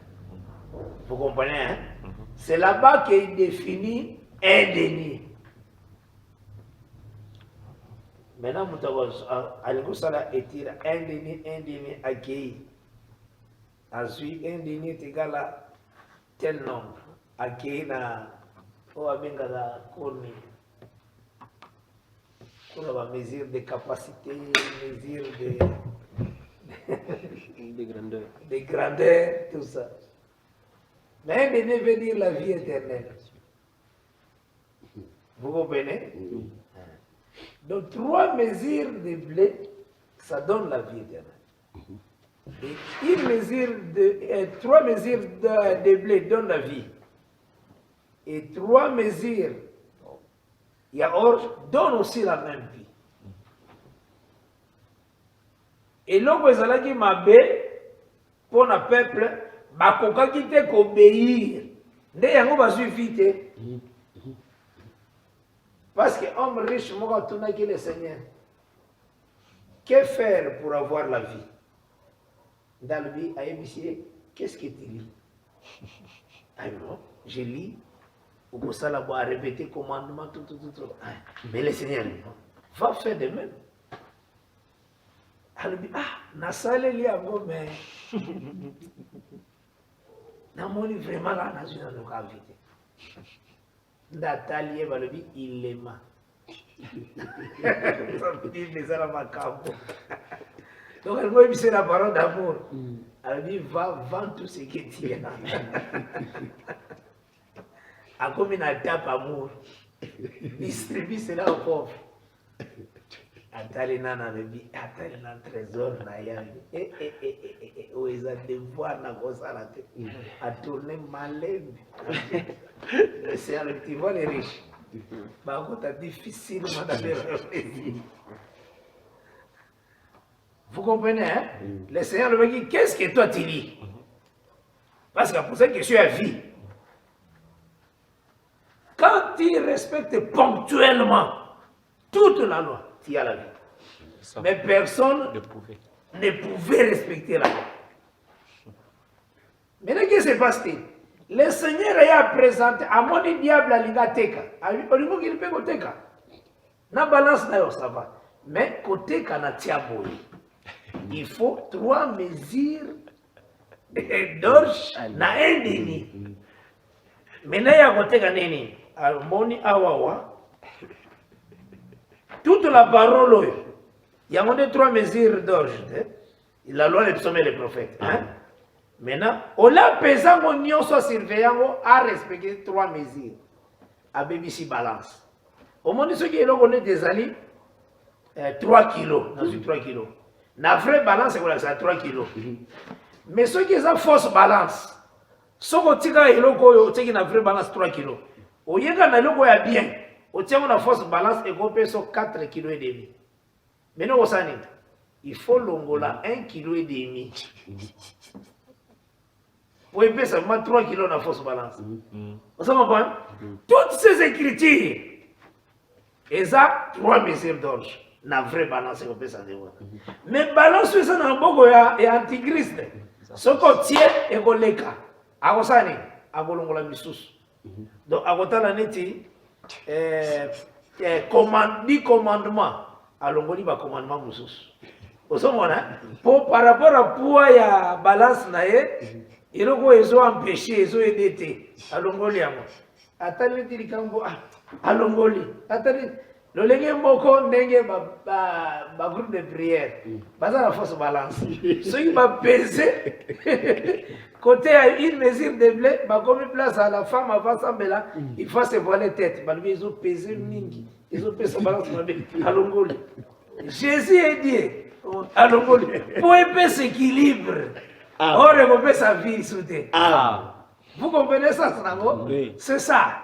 Vous comprenez, hein? C'est là-bas qu'il définit un denier. Maintenant, vous sala étire un denier accueilli. Ensuite, un denier est égal à tel nombre. Accueilli na Oabenga Kourni. Pour la mesure de capacité, mesure de grandeur, tout ça. Mais un denier veut dire la vie éternelle. Vous comprenez? Oui. Donc 3 mesures de blé, ça donne la vie éternelle. Et une mesure 3 mesures de blé donnent la vie. Et 3 mesures yaourt donne aussi la même vie. Et là, vous allez dire, pour le peuple, bakoka kite kobéir. Nde yango bazui vite. Parce que homme riche, moi, tout n'a que le Seigneur. Que faire pour avoir la vie? Dans le vie, à ABC, qu'est-ce que tu lis? Ah non, je lis. Au bout ça, là-bas, à répéter commandement, tout. Ah, mais le Seigneur, va faire de même. Elle dit, na salle li yango, mais na moni vraiment là, na zuna no kavite. Nathalie va le dire, il l'aima. Ça veut dire, mais ça la macabre. Donc elle m'a dit, c'est la parole d'amour. Elle dit, va vendre tout ce que tu as. A comme une tape amour, distribue cela aux pauvres. Atali nana bebi, atali na trésor na yangi. Où ils ont devoir na gosa la tête. À tourner malade. C'est le petit vol est riche. Bah, quand t'as difficile, vous comprenez, hein? Le Seigneur lui dit, qu'est-ce que toi tu lis? Parce que pour cette question à vie, quand tu respectes ponctuellement toute la loi, tu as la vie. Mais personne ne pouvait respecter la loi. Maintenant, qu'est-ce qui se passe-t-il? Le Seigneur a présenté à mon diable à l'Igateka. Au niveau qu'il peut Koteka. Na balance, ça va. Mais Koteka na tiaboli. Il faut 3 mesures d'orge na un demi. Maintenant, il y a Koteka nini. Moni awawa. Toute la parole, il y a 3 mesures d'orge. La loi des psaumes et les prophètes. Maintenant, on l'a pesé mon union soit surveillant à respecter 3 mesures. À BBC balance. Au moment de ce qui est là, on est des alliés, 3 kilos. Dans 3 kilos. La vraie balance, c'est 3 kilos. Mais ceux qui ont fausse balance, ceux qui ont la vraie balance 3 kilos. Au lieu de a bien, on tient une fausse balance et on pèse 4,5 kg. Maintenant, il faut l'ongola 1,5 kg. Pour payer seulement 3 kilos de fausse balance. Vous savez, toutes ces écritures, elles ont 3 mesures d'orge. La vraie balance, on peut s'en dévoiler. Mais balance, c'est un beaucoup et antichrist. Ce qu'on tient et qu'on l'éca. À quoi ça n'est? À quoi l'on la missus. Donc, à quoi t'as dit commandement. À l'ongoli, va commandement missus. Vous savez, par rapport à poids et à balance, ils ont empêché, ils ont aidé. À l'ongoli, attendez, il à l'ongoli. Attendez. Le lengue moko ndenge ba groupe de prière. Baza la fausse balance. Ceux qui va peser côté à une mesure de blé, ba comme place à la femme avant ça là, il faut se voiler tête. Ba ils ont pesé mingi. Ils ont pesé balance à l'ongoli. Jésus est dit à l'ongoli pour épais s'équilibre. Or on peut sa vie soutée. Vous comprenez ça, oui. C'est ça.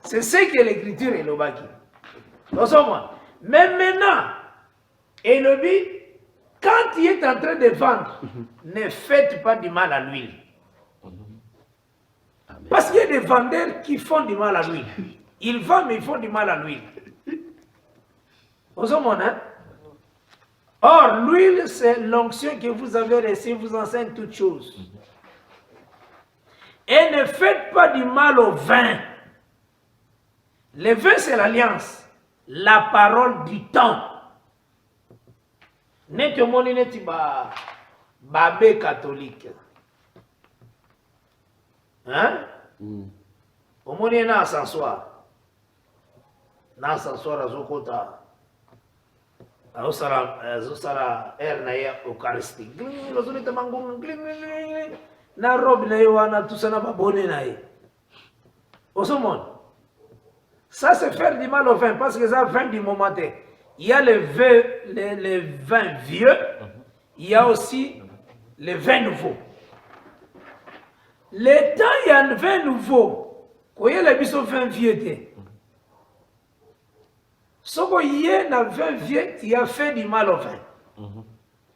C'est ce que l'écriture est le baki. Mais maintenant, et le but, quand il est en train de vendre, ne faites pas du mal à l'huile. Parce qu'il y a des vendeurs qui font du mal à l'huile. Ils vendent, mais ils font du mal à l'huile. Or, l'huile, c'est l'onction que vous avez reçue, vous enseigne toutes choses. Et ne faites pas du mal au vin. Le vin, c'est l'alliance. La parole du temps. N'est-ce pas babé catholique? Hein? Au moins, il y a un ascenseur. Un ascenseur à Zokota. À Zosara, Ernaïa, Eucharistique. Na robe na yoana, tout ça n'a pas bonné naïe. Au monde. Ça, c'est faire du mal au vin, parce que ça vin du moment. Il y a le vin vieux, il y a aussi le vin nouveau. Le temps, il y a un vin nouveau. Quand il y a le vin vieux, ce qu'il y a un vin vieux, tu as fait du mal au vin.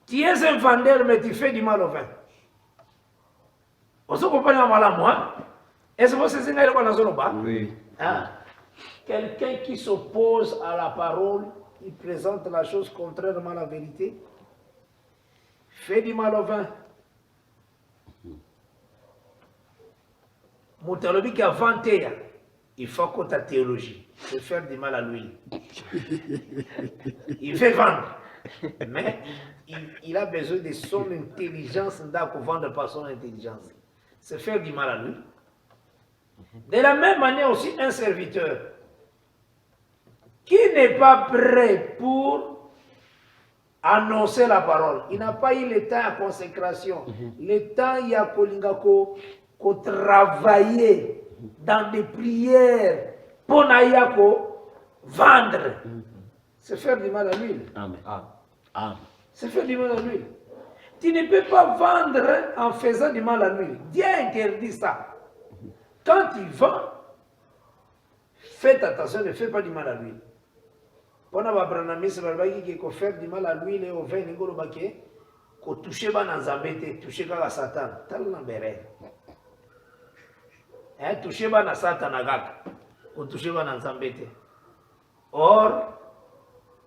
Tu es un vendeur, mais tu fais du mal au vin. On se comprend mal à moi. Est-ce que vous savez ce que c'est? Oui. Quelqu'un qui s'oppose à la parole, il présente la chose contrairement à la vérité, fait du mal au vin. Moutalobi qui a vanté, il faut que ta théologie, c'est faire du mal à l'huile. Il fait vendre, mais il a besoin de son intelligence, pour vendre par son intelligence. C'est faire du mal à lui. De la même manière aussi, un serviteur qui n'est pas prêt pour annoncer la parole. Il n'a pas eu le temps à consécration. Le temps, il y a qu'on travailler dans des prières pour vendre. C'est faire du mal à l'huile. Amen. Amen. C'est faire du mal à l'huile. Tu ne peux pas vendre en faisant du mal à l'huile. Dieu interdit ça. Quand tu vends, faites attention, ne fais pas du mal à l'huile. Pour qu'il faut faire du mal à l'huile et au vin, il faut toucher dans Zambete, toucher dans Satan. Tal n'embêre. Toucher dans Satan, ou toucher dans Zambete. Or,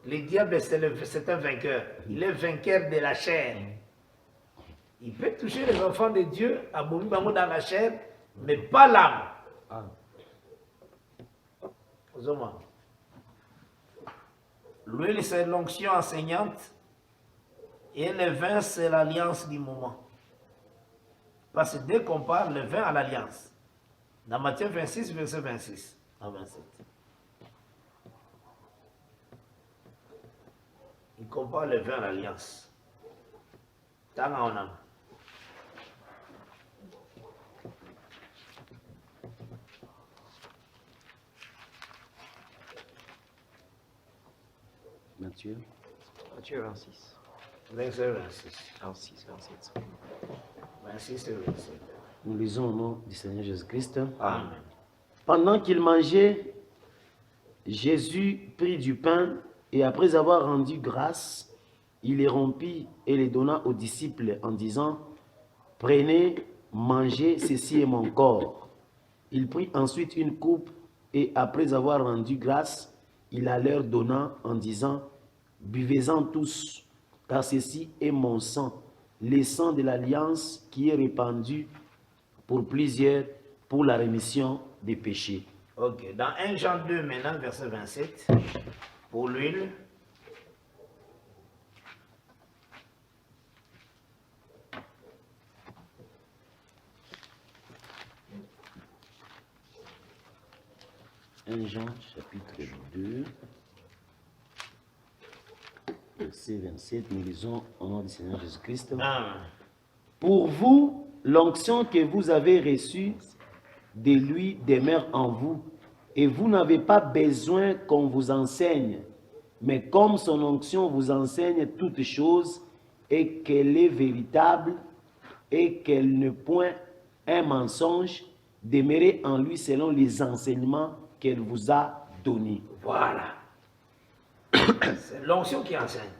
le diable, c'est un vainqueur. Il est vainqueur de la chair. Il peut toucher les enfants de Dieu, abolir dans la chair, mais pas l'âme. L'huile, c'est l'onction enseignante, et le vin, c'est l'alliance du moment. Parce que dès qu'on parle, le vin à l'alliance. Dans Matthieu 26, verset 26 à 27. Il compare le vin à l'alliance. Tant en âme. Matthieu. Matthieu 26. 26, 26. 26, 27. 26 et 27. Nous lisons au nom du Seigneur Jésus-Christ. Amen. Pendant qu'il mangeait, Jésus prit du pain et après avoir rendu grâce, il les rompit et les donna aux disciples en disant, « Prenez, mangez, ceci est mon corps. » Il prit ensuite une coupe et après avoir rendu grâce, il la leur donna en disant, « Buvez-en tous, car ceci est mon sang, le sang de l'alliance qui est répandu pour plusieurs pour la rémission des péchés. » Ok, dans 1 Jean 2 maintenant, verset 27, pour l'huile. Jean chapitre 2, verset 27, nous lisons au nom du Seigneur Jésus-Christ. Amen. Pour vous, l'onction que vous avez reçue de lui demeure en vous, et vous n'avez pas besoin qu'on vous enseigne, mais comme son onction vous enseigne toutes choses, et qu'elle est véritable, et qu'elle ne point un mensonge, demeurez en lui selon les enseignements qu'elle vous a donnés. Voilà. C'est l'onction qui enseigne.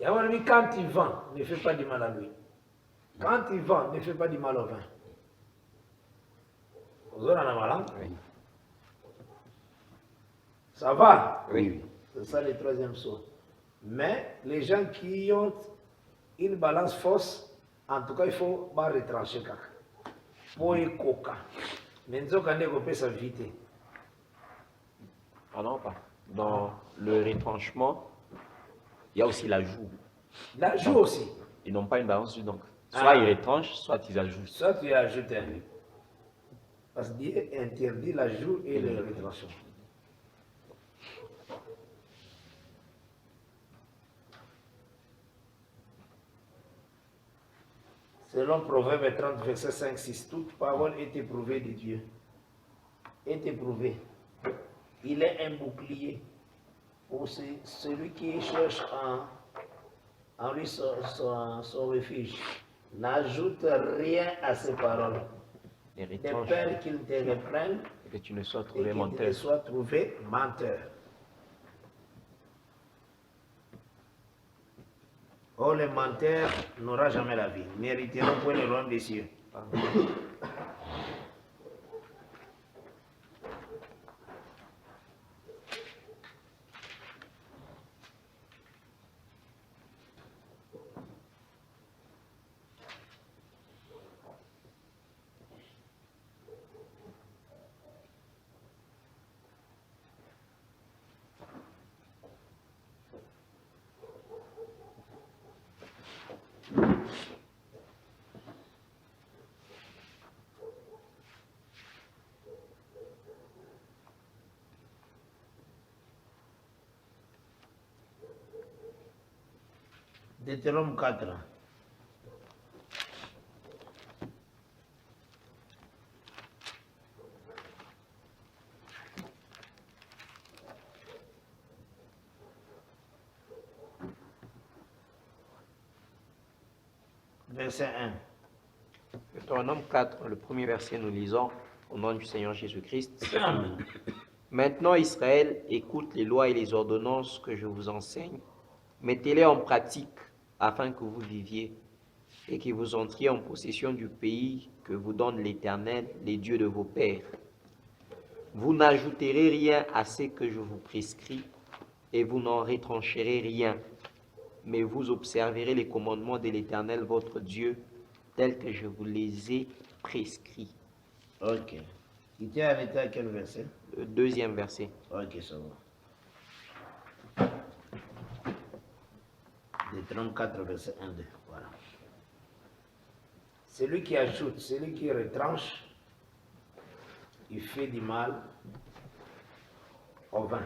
Et avant lui, quand il vend, ne fais pas du mal à lui. Quand il vend, ne fais pas du mal au vin. Vous en avez mal, hein? Oui. Ça va? Oui. C'est ça le troisième saut. Mais les gens qui ont une balance fausse, en tout cas, il faut pas retrancher. Pour y coca. Mais nous avons fait sa vité. Ah non, pas. Dans le retranchement, il y a aussi l'ajout. L'ajout aussi. Ils n'ont pas une balance, donc soit ils retranchent, soit ils ajoutent. Soit tu ajoutes un. Parce que Dieu interdit l'ajout et le retranchement. Selon Proverbe 30, verset 5-6, toute parole est éprouvée de Dieu. Est éprouvée. Il est un bouclier pour celui qui cherche en lui son refuge. N'ajoute rien à ses paroles. Les De retranches, peur qu'il te reprenne et que tu ne sois et trouvé qu'il te menteur. soit trouvé menteur. Oh, les menteurs n'aura jamais la vie, n'hériteront point le royaume des cieux. Deutéronome 4. Verset 1. Deutéronome 4, le premier verset, nous lisons au nom du Seigneur Jésus-Christ. Maintenant, Israël, écoute les lois et les ordonnances que je vous enseigne. Mettez-les en pratique afin que vous viviez et que vous entriez en possession du pays que vous donne l'Éternel, les dieux de vos pères. Vous n'ajouterez rien à ce que je vous prescris et vous n'en retrancherez rien, mais vous observerez les commandements de l'Éternel, votre Dieu, tels que je vous les ai prescrits. Ok. Il était arrêté à quel verset? Le deuxième verset. Ok, ça va. Des 34, verset 1, 2. Voilà. Celui qui ajoute, celui qui retranche, il fait du mal au vin.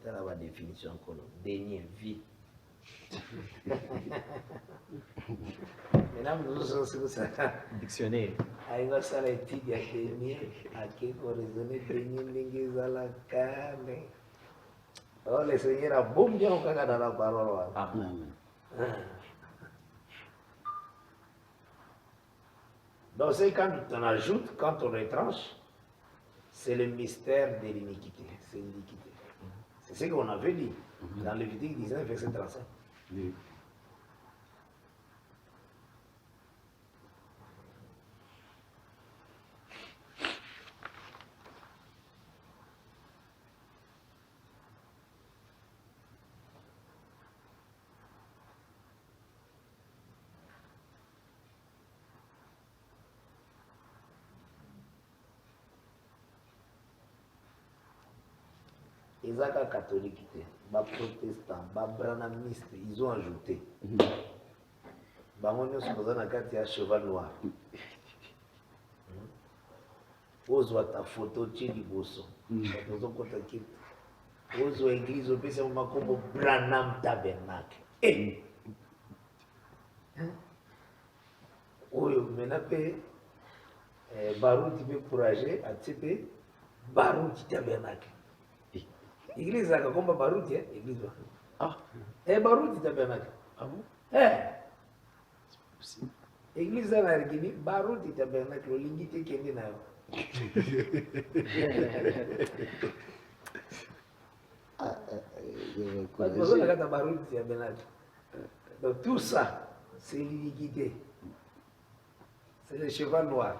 La définition encore, dernier vie. Mesdames, nous sommes sur ça. Dictionnaire. Aïe, ça les étude ya dernier, à qui raisonner dernier, n'engage à la carne. Oh, le Seigneur a bon bien au cas dans la parole. Amen. Donc, c'est quand on ajoute, quand on retranche, c'est le mystère de l'iniquité. C'est l'iniquité. C'est ce qu'on avait dit dans Lévitique 19, verset 35. Oui. Les catholiques, les protestants, les branamistes, ils ont ajouté. Ils sont dans un cheval noir. Ozwa ta photo chini boso. Ozo kota kitu. Ozwa église opesa makombo Branham Tabernacle. Oyo menape baruti be courage atipe baruti Tabernacle. Église akakomba baruti église. Ah. Baruti Tabernacle. Ah bon? Église na rigini baruti Tabernacle lingite kende na. Donc tout ça, c'est l'iniquité. C'est le cheval noir.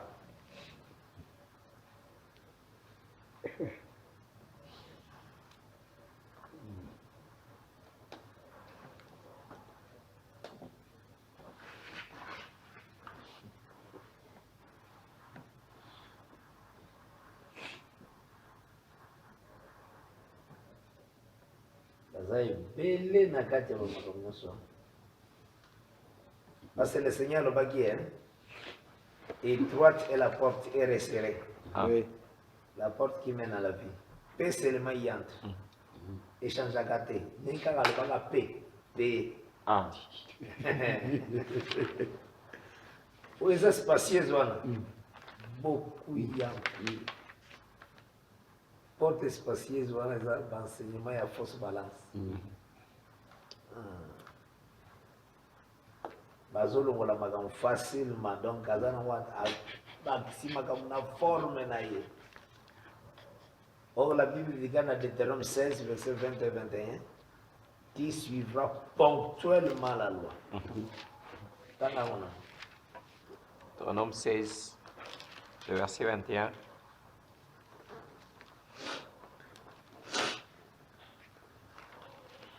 Parce que le Seigneur le baguette, étroite et la porte est resserrée. Ah. Oui. La porte qui mène à la vie. Paix seulement y entre. Échange à gâter. N'est qu'à la paix. Paix. Ah. Où est-ce spacieuse, beaucoup y a. Porte spacieuse, voilà, l'enseignement, il y a fausse balance. Bazolo la magam facilement, donc kazana wat si magam na forme na ye. Or la Bible dit dans Deutéronome 16, verset 20 et 21, qui suivra ponctuellement la loi. Deutéronome 16, le verset 21.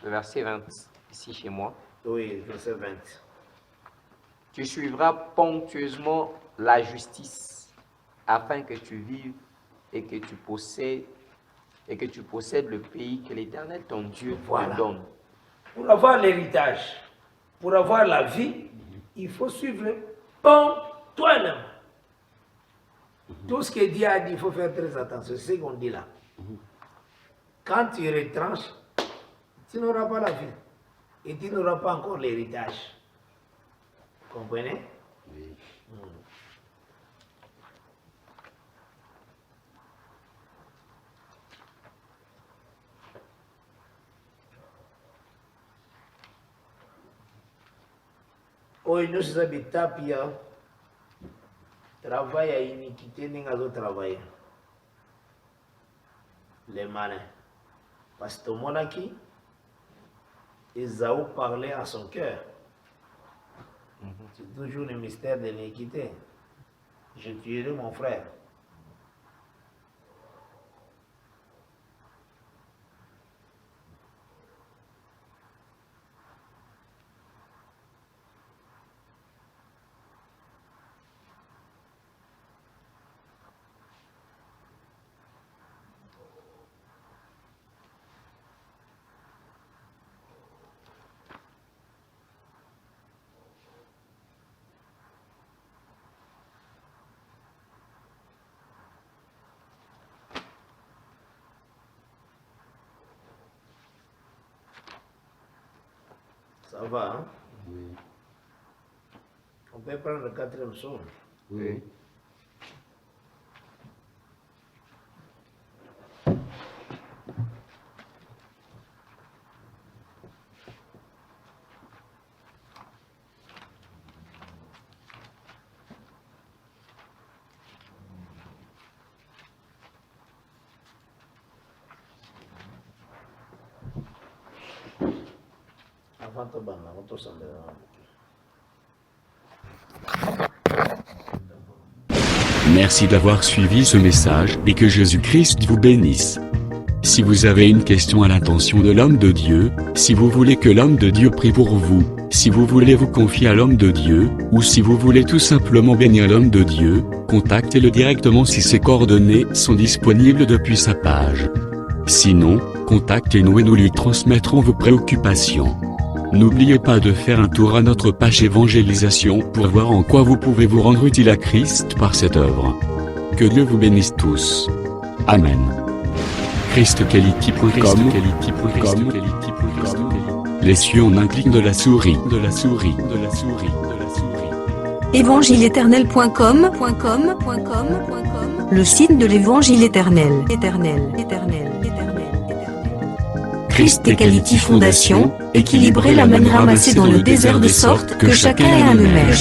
le verset 20, ici chez moi. Oui, verset 20. Tu suivras ponctueusement la justice afin que tu vives et que tu possèdes le pays que l'Éternel ton Dieu Voilà. te donne. Pour avoir l'héritage, pour avoir la vie, il faut suivre ponctuellement. Tout ce que Dieu a dit, il faut faire très attention. C'est ce qu'on dit là. Quand tu retranches, tu n'auras pas la vie. Et tu n'auras pas encore l'héritage. Vous comprenez? Oui. Oyo nyonso eza bitape ya travail ya iniquité ndenge azotravaille les malins parce que tomonaki Ésaü parlait à son cœur. C'est toujours le mystère de l'iniquité. Je tuerai mon frère. Ça va, hein? Oui. On peut prendre le 4e psaume. Oui. Avant de banda, on te semble. Merci d'avoir suivi ce message et que Jésus-Christ vous bénisse. Si vous avez une question à l'intention de l'homme de Dieu, si vous voulez que l'homme de Dieu prie pour vous, si vous voulez vous confier à l'homme de Dieu, ou si vous voulez tout simplement bénir l'homme de Dieu, contactez-le directement si ses coordonnées sont disponibles depuis sa page. Sinon, contactez-nous et nous lui transmettrons vos préoccupations. N'oubliez pas de faire un tour à notre page évangélisation pour voir en quoi vous pouvez vous rendre utile à Christ par cette œuvre. Que Dieu vous bénisse tous. Amen. ChristQuality.com. Les cieux en un clic de la souris. Évangile-éternel.com, le site de l'évangile éternel. Christ Equality Fondation, équilibrer la manne ramassée dans le désert de sorte que chacun ait un numère.